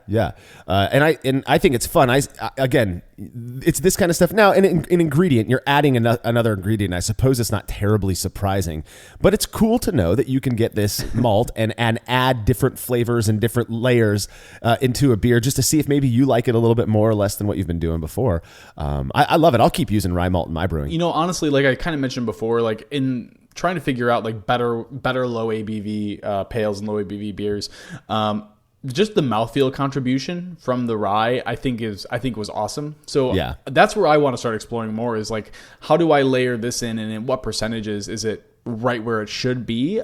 And I think it's fun. Again, it's this kind of stuff. Now, an ingredient, you're adding another ingredient. I suppose it's not terribly surprising, but it's cool to know that you can get this malt and add different flavors and different layers into a beer just to see if maybe you like it a little bit more or less than what you've been doing before. I love it. I'll keep using rye malt in my brewing. Honestly, like I kind of mentioned before, like in trying to figure out like better low ABV pales and low ABV beers, just the mouthfeel contribution from the rye, I think was awesome. So that's where I want to start exploring more is like, how do I layer this in, and in what percentages is it right where it should be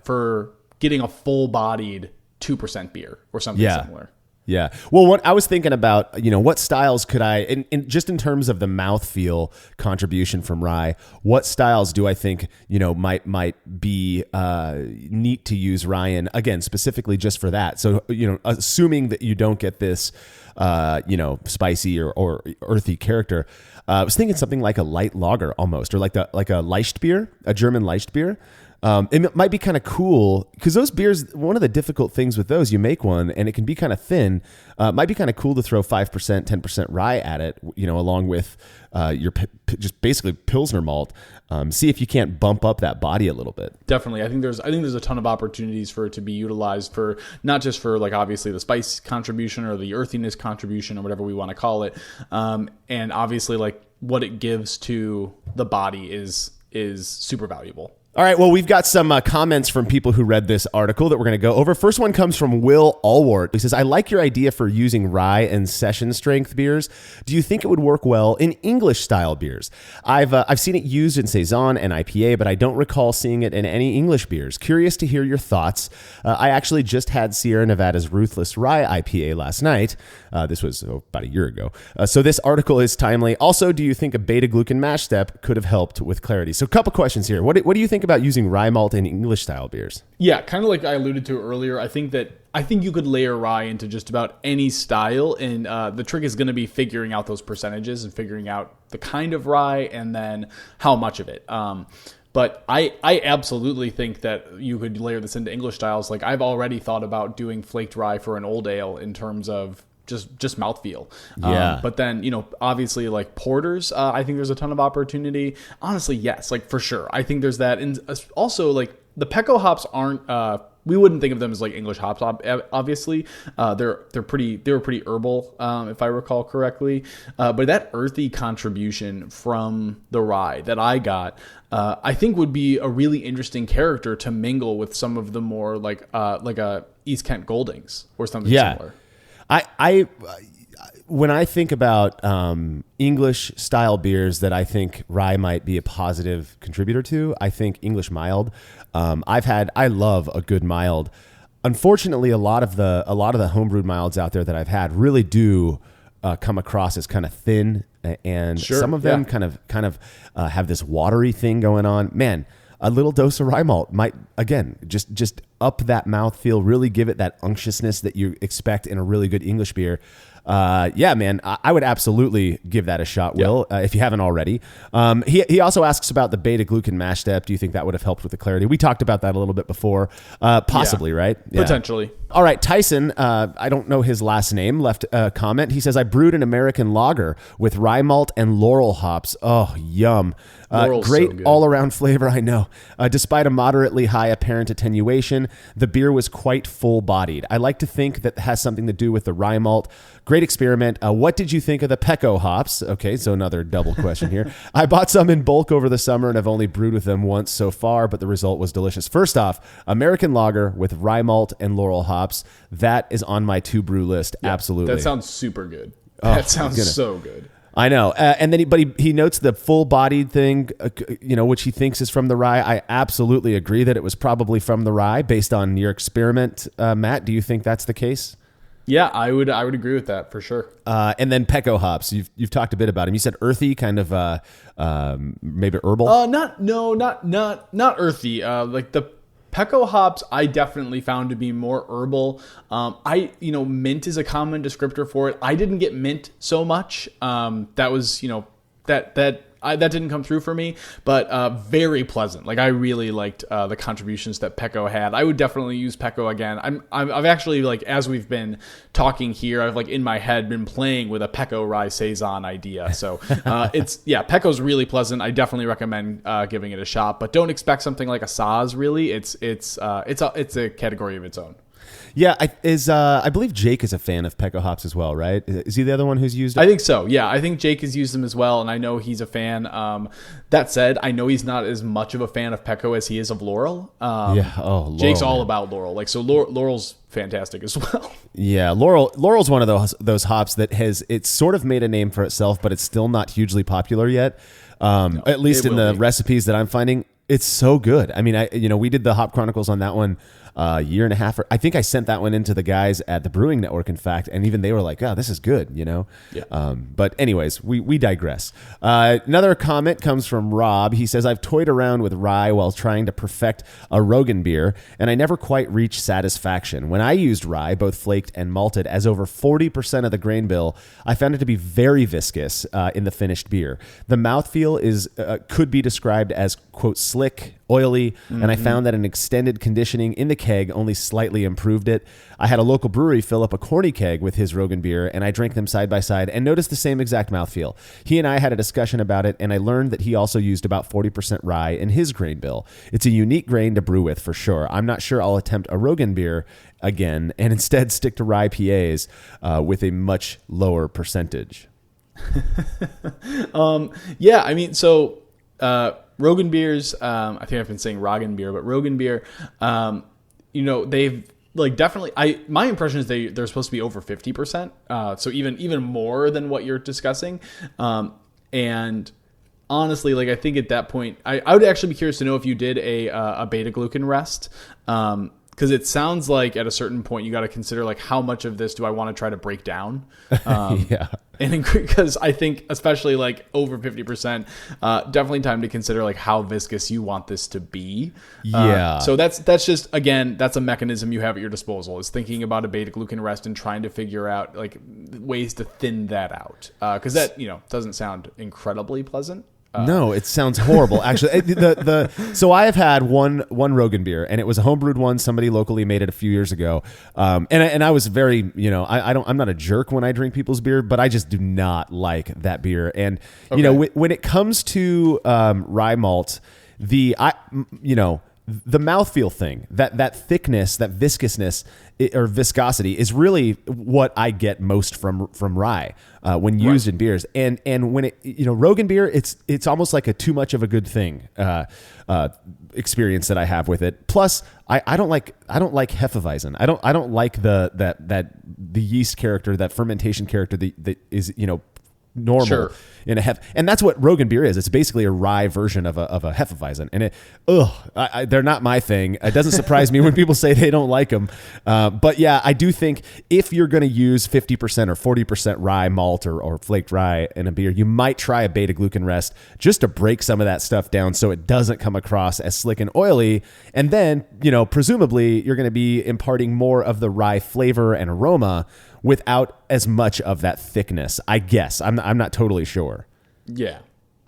for getting a full-bodied 2% beer or something similar. Yeah. Well, what I was thinking about, what styles could I, just in terms of the mouthfeel contribution from rye, what styles do I think, might be neat to use rye in, again, specifically just for that. So, assuming that you don't get this, spicy or earthy character, I was thinking something like a light lager almost, or like a Leichtbier, a German Leichtbier. It might be kind of cool because those beers, one of the difficult things with those, you make one and it can be kind of thin. It might be kind of cool to throw 5%, 10% rye at it, along with your just basically Pilsner malt. See if you can't bump up that body a little bit. Definitely. I think there's a ton of opportunities for it to be utilized for not just for like obviously the spice contribution or the earthiness contribution or whatever we want to call it. And obviously like what it gives to the body is super valuable. All right, well, we've got some comments from people who read this article that we're going to go over. First one comes from Will Allward. He says, I like your idea for using rye and session strength beers. Do you think it would work well in English-style beers? I've seen it used in Saison and IPA, but I don't recall seeing it in any English beers. Curious to hear your thoughts. I actually just had Sierra Nevada's Ruthless Rye IPA last night. This was about a year ago. So this article is timely. Also, do you think a beta-glucan mash step could have helped with clarity? So a couple questions here. What do you think about using rye malt in English style beers? Yeah, kind of like I alluded to earlier. I think you could layer rye into just about any style, and the trick is going to be figuring out those percentages and figuring out the kind of rye and then how much of it. But I absolutely think that you could layer this into English styles. Like I've already thought about doing flaked rye for an old ale in terms of just mouthfeel. But then, obviously like porters, I think there's a ton of opportunity. Honestly, yes, like for sure. I think there's that. And also like the Pecco hops aren't, we wouldn't think of them as like English hops, obviously. They were pretty herbal, if I recall correctly. But that earthy contribution from the rye that I got, I think would be a really interesting character to mingle with some of the more like a East Kent Goldings or something similar. When I think about English style beers that I think rye might be a positive contributor to, I think English mild. I love a good mild. Unfortunately, a lot of the homebrewed milds out there that I've had really do come across as kind of thin, and some of them kind of have this watery thing going on. Man, a little dose of rye malt might, again, just up that mouthfeel, really give it that unctuousness that you expect in a really good English beer. Man, I would absolutely give that a shot, Will, if you haven't already. He also asks about the beta-glucan mash step. Do you think that would have helped with the clarity? We talked about that a little bit before. Possibly, right? Yeah. Potentially. All right, Tyson, I don't know his last name, left a comment. He says, I brewed an American lager with rye malt and laurel hops. Oh, yum. Laurel's Great so good. all-around flavor, I know. Despite a moderately high apparent attenuation, the beer was quite full-bodied. I like to think that has something to do with the rye malt. Great experiment. What did you think of the Pecco hops? Okay, so another double question here. I bought some in bulk over the summer and have only brewed with them once so far, but the result was delicious. First off, American lager with rye malt and Laurel hops. That is on my to-brew list. Absolutely. That sounds super good. That sounds so good. I know. And then he notes the full-bodied thing, which he thinks is from the rye. I absolutely agree that it was probably from the rye based on your experiment, Matt. Do you think that's the case? Yeah, I would agree with that for sure. And then Pecco hops. You've talked a bit about them. You said earthy, kind of maybe herbal. Not earthy. Like the Pecco hops, I definitely found to be more herbal. Mint is a common descriptor for it. I didn't get mint so much. That was, that didn't come through for me, but very pleasant. Like I really liked the contributions that Pecco had. I would definitely use Pecco again. I've actually, like, as we've been talking here, I've, like, in my head been playing with a Pecco rye saison idea. So Pecco's really pleasant. I definitely recommend giving it a shot, but don't expect something like a Saaz. Really, it's a category of its own. Yeah, I believe Jake is a fan of Pecco hops as well, right? Is he the other one who's used it? I think so. Yeah, I think Jake has used them as well, and I know he's a fan. That said, I know he's not as much of a fan of Pecco as he is of Laurel. Laurel, Jake's all about Laurel. Like, so Laurel's fantastic as well. Yeah, Laurel's one of those hops that it's sort of made a name for itself, but it's still not hugely popular yet. At least in the recipes that I'm finding, it's so good. I mean, we did the Hop Chronicles on that one a year and a half. I think I sent that one into the guys at the Brewing Network, in fact, and even they were like, "Oh, this is good," Yeah. But anyways, we digress. Another comment comes from Rob. He says, "I've toyed around with rye while trying to perfect a Rogan beer, and I never quite reached satisfaction. When I used rye, both flaked and malted, as over 40% of the grain bill, I found it to be very viscous in the finished beer. The mouthfeel could be described as, quote, slick, oily, and I found that an extended conditioning in the keg only slightly improved it. I had a local brewery fill up a corny keg with his Rogan beer, and I drank them side by side and noticed the same exact mouthfeel. He and I had a discussion about it, and I learned that he also used about 40% rye in his grain bill. It's a unique grain to brew with for sure. I'm not sure I'll attempt a Rogan beer again and instead stick to rye PAs with a much lower percentage." Rogan beers, I think I've been saying Rogan beer, but Rogan beer, they've definitely, my impression is they're supposed to be over 50%. So even more than what you're discussing. And honestly, I think at that point, I would actually be curious to know if you did a beta glucan rest. Because it sounds like at a certain point you got to consider how much of this do I want to try to break down? Yeah. And because I think especially over 50%, definitely time to consider how viscous you want this to be. Yeah. So that's just, again, that's a mechanism you have at your disposal, is thinking about a beta glucan rest and trying to figure out ways to thin that out. Because that doesn't sound incredibly pleasant. No, it sounds horrible. Actually, so I have had one Rogan beer, and it was a homebrewed one. Somebody locally made it a few years ago, and I was very, I'm not a jerk when I drink people's beer, but I just do not like that beer. And when it comes to rye malt, the mouthfeel thing, that thickness, that viscousness or viscosity is really what I get most from rye when used in beers. And when it, Rogan beer, it's almost like a too much of a good thing experience that I have with it. Plus, I don't like Hefeweizen. I don't like the yeast character, that fermentation character that is normal in a and that's what Rogan beer is. It's basically a rye version of a Hefeweizen, and they're not my thing. It doesn't surprise me when people say they don't like them, but yeah, I do think if you're going to use 50% or 40% rye malt or flaked rye in a beer, you might try a beta glucan rest just to break some of that stuff down so it doesn't come across as slick and oily, and then presumably you're going to be imparting more of the rye flavor and aroma without as much of that thickness, I guess. I'm not totally sure. Yeah.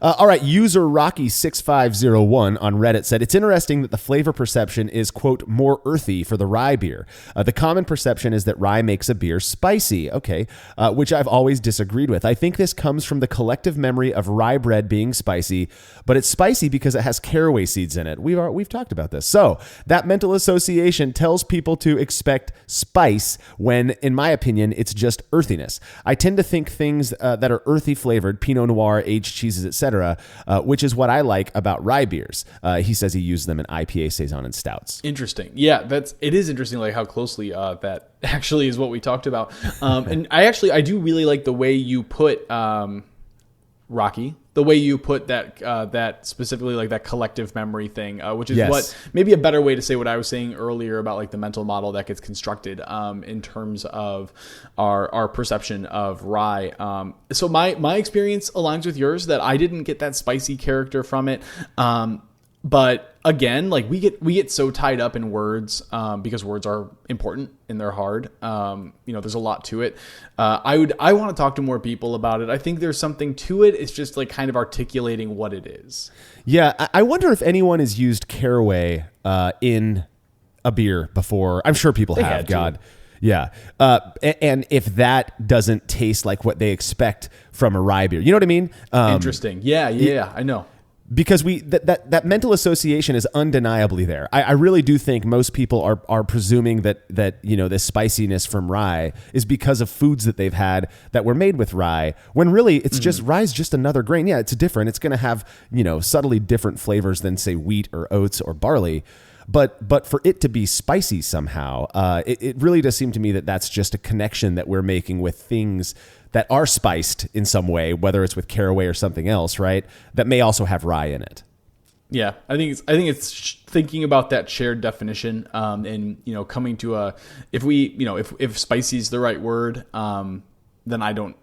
All right, user Rocky6501 on Reddit said, it's interesting that the flavor perception is, quote, more earthy for the rye beer. The common perception is that rye makes a beer spicy, okay, which I've always disagreed with. I think this comes from the collective memory of rye bread being spicy, but it's spicy because it has caraway seeds in it. We've talked about this. So that mental association tells people to expect spice when, in my opinion, it's just earthiness. I tend to think things that are earthy flavored, Pinot Noir, aged cheeses, etc., which is what I like about rye beers. He says he used them in IPA, saison, and stouts. Interesting. Yeah, it is interesting, like how closely that actually is what we talked about. And I do really like the way you put Rocky, the way you put that specifically, like that collective memory thing, which is what maybe a better way to say what I was saying earlier about like the mental model that gets constructed in terms of our perception of rye. So my experience aligns with yours, that I didn't get that spicy character from it. But again, like we get so tied up in words because words are important and they're hard. There's a lot to it. I want to talk to more people about it. I think there's something to it. It's just like kind of articulating what it is. Yeah, I wonder if anyone has used caraway in a beer before. I'm sure people have. God. Yeah. And if that doesn't taste like what they expect from a rye beer, you know what I mean? Interesting. Yeah, I know. Because that mental association is undeniably there. I really do think most people are presuming that this spiciness from rye is because of foods that they've had that were made with rye, when really it's just rye's just another grain. Yeah, it's different. It's going to have subtly different flavors than say wheat or oats or barley. But for it to be spicy somehow, it really does seem to me that that's just a connection that we're making with things that are spiced in some way, whether it's with caraway or something else, right? That may also have rye in it. Yeah, I think it's thinking about that shared definition, and coming to if spicy is the right word, then I don't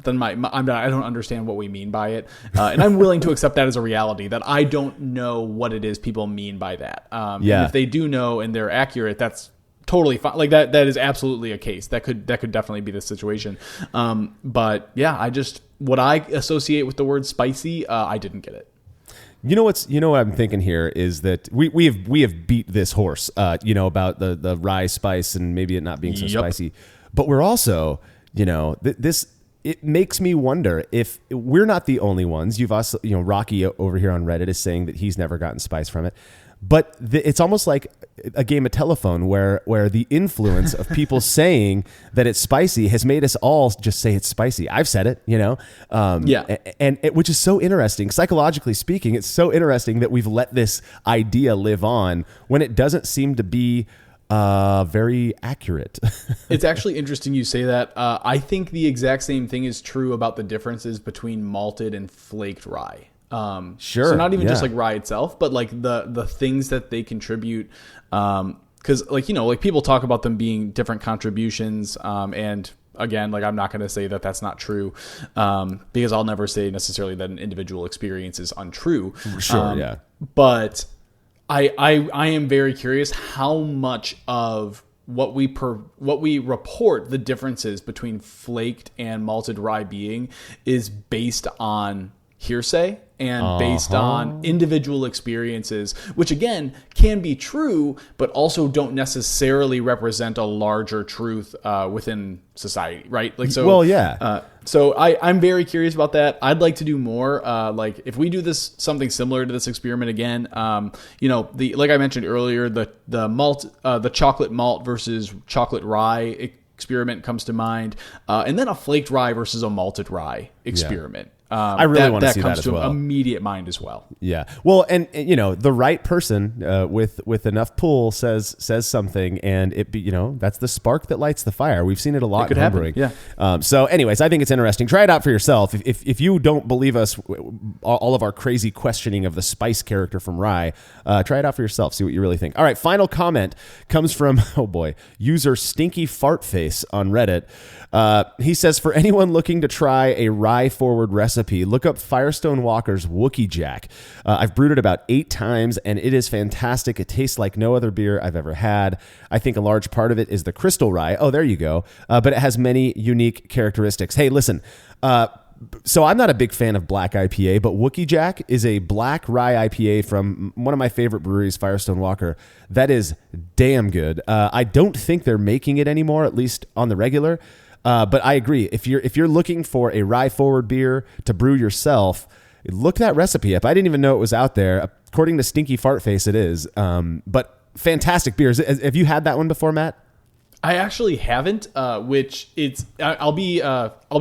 understand what we mean by it, and I'm willing to accept that as a reality, that I don't know what it is people mean by that. And if they do know and they're accurate, that's totally fine. Like that is absolutely a case. That could definitely be the situation. But yeah, what I associate with the word spicy, I didn't get it. You know what I'm thinking here is that we have beat this horse, about the rye spice and maybe it not being so spicy, but we're also, it makes me wonder if we're not the only ones. You've also, Rocky over here on Reddit is saying that he's never gotten spice from it. But it's almost like a game of telephone where the influence of people saying that it's spicy has made us all just say it's spicy. I've said it, and which is so interesting. Psychologically speaking, it's so interesting that we've let this idea live on when it doesn't seem to be very accurate. It's actually interesting you say that. I think the exact same thing is true about the differences between malted and flaked rye. Sure. So not even just like rye itself, but like the things that they contribute. Cause like people talk about them being different contributions. And again, like I'm not going to say that that's not true. Because I'll never say necessarily that an individual experience is untrue. Sure. Yeah. But I am very curious how much of what we report the differences between flaked and malted rye being is based on hearsay and based on individual experiences, which again can be true, but also don't necessarily represent a larger truth within society, right? Like so. Well, yeah. So I'm very curious about that. I'd like to do more. Like if we do something similar to this experiment again, like I mentioned earlier, the malt, the chocolate malt versus chocolate rye experiment comes to mind, and then a flaked rye versus a malted rye experiment. I really want to see that as well. That comes to immediate mind as well. Yeah. Well, and the right person with enough pull says something, and that's the spark that lights the fire. We've seen it a lot in homebrewing. Yeah. So, anyways, I think it's interesting. Try it out for yourself. If you don't believe us, all of our crazy questioning of the spice character from rye, try it out for yourself. See what you really think. All right. Final comment comes from user Stinky Fartface on Reddit. He says, for anyone looking to try a rye forward recipe, look up Firestone Walker's Wookie Jack. I've brewed it about 8 times and it is fantastic. It tastes like no other beer I've ever had. I think a large part of it is the crystal rye. Oh, there you go. But it has many unique characteristics. Hey, listen, So I'm not a big fan of black IPA, but Wookie Jack is a black rye IPA from one of my favorite breweries, Firestone Walker. That is damn good. I don't think they're making it anymore, at least on the regular. But I agree. If you're looking for a rye forward beer to brew yourself, look that recipe up. I didn't even know it was out there. According to Stinky Fartface, it is. But fantastic beers. Have you had that one before, Matt? I actually haven't, which I'll be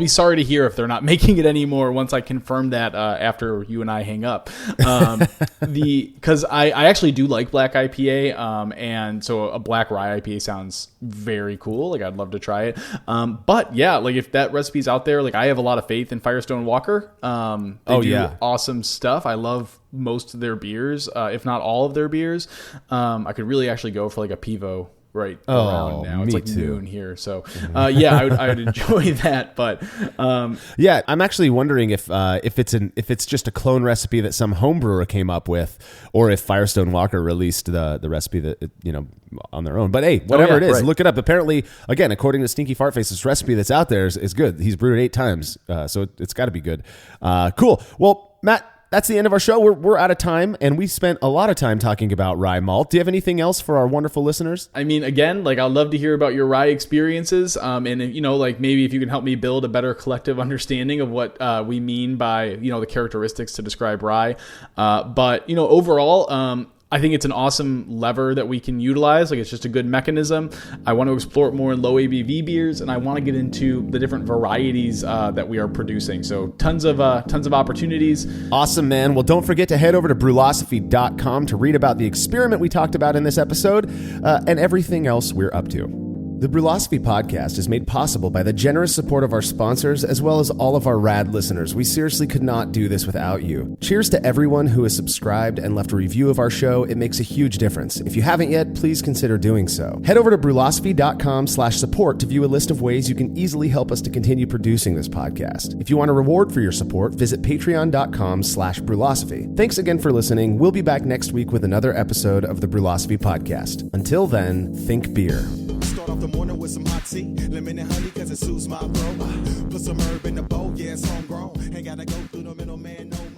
sorry to hear if they're not making it anymore once I confirm that after you and I hang up. Because I actually do like black IPA, and so a black rye IPA sounds very cool. Like I'd love to try it. But yeah, like if that recipe's out there, like I have a lot of faith in Firestone Walker. They do awesome stuff. I love most of their beers, if not all of their beers. I could really actually go for like a Pivo right around now. It's like noon here. So yeah, I would enjoy that. But yeah, I'm actually wondering if it's just a clone recipe that some home brewer came up with, or if Firestone Walker released the recipe that on their own. But hey, whatever it is, look it up. Apparently, again, according to Stinky Fartface, this recipe that's out there is good. He's brewed it 8 times, so it's got to be good. Cool. Well, Matt, that's the end of our show. We're out of time, and we spent a lot of time talking about rye malt. Do you have anything else for our wonderful listeners? I mean, again, like I'd love to hear about your rye experiences, and like maybe if you can help me build a better collective understanding of what we mean by the characteristics to describe rye. But overall, I think it's an awesome lever that we can utilize. Like it's just a good mechanism. I want to explore it more in low ABV beers, and I want to get into the different varieties that we are producing. So tons of opportunities. Awesome, man. Well, don't forget to head over to brewlosophy.com to read about the experiment we talked about in this episode and everything else we're up to. The Brewlosophy podcast is made possible by the generous support of our sponsors as well as all of our rad listeners. We seriously could not do this without you. Cheers to everyone who has subscribed and left a review of our show. It makes a huge difference. If you haven't yet, please consider doing so. Head over to brewlosophy.com/support to view a list of ways you can easily help us to continue producing this podcast. If you want a reward for your support, visit patreon.com/brewlosophy. Thanks again for listening. We'll be back next week with another episode of the Brewlosophy podcast. Until then, think beer. Start off the morning with some hot tea, lemon and honey cause it suits my throat. Put some herb in the bowl, yeah, it's homegrown. Ain't gotta go through the middleman no more.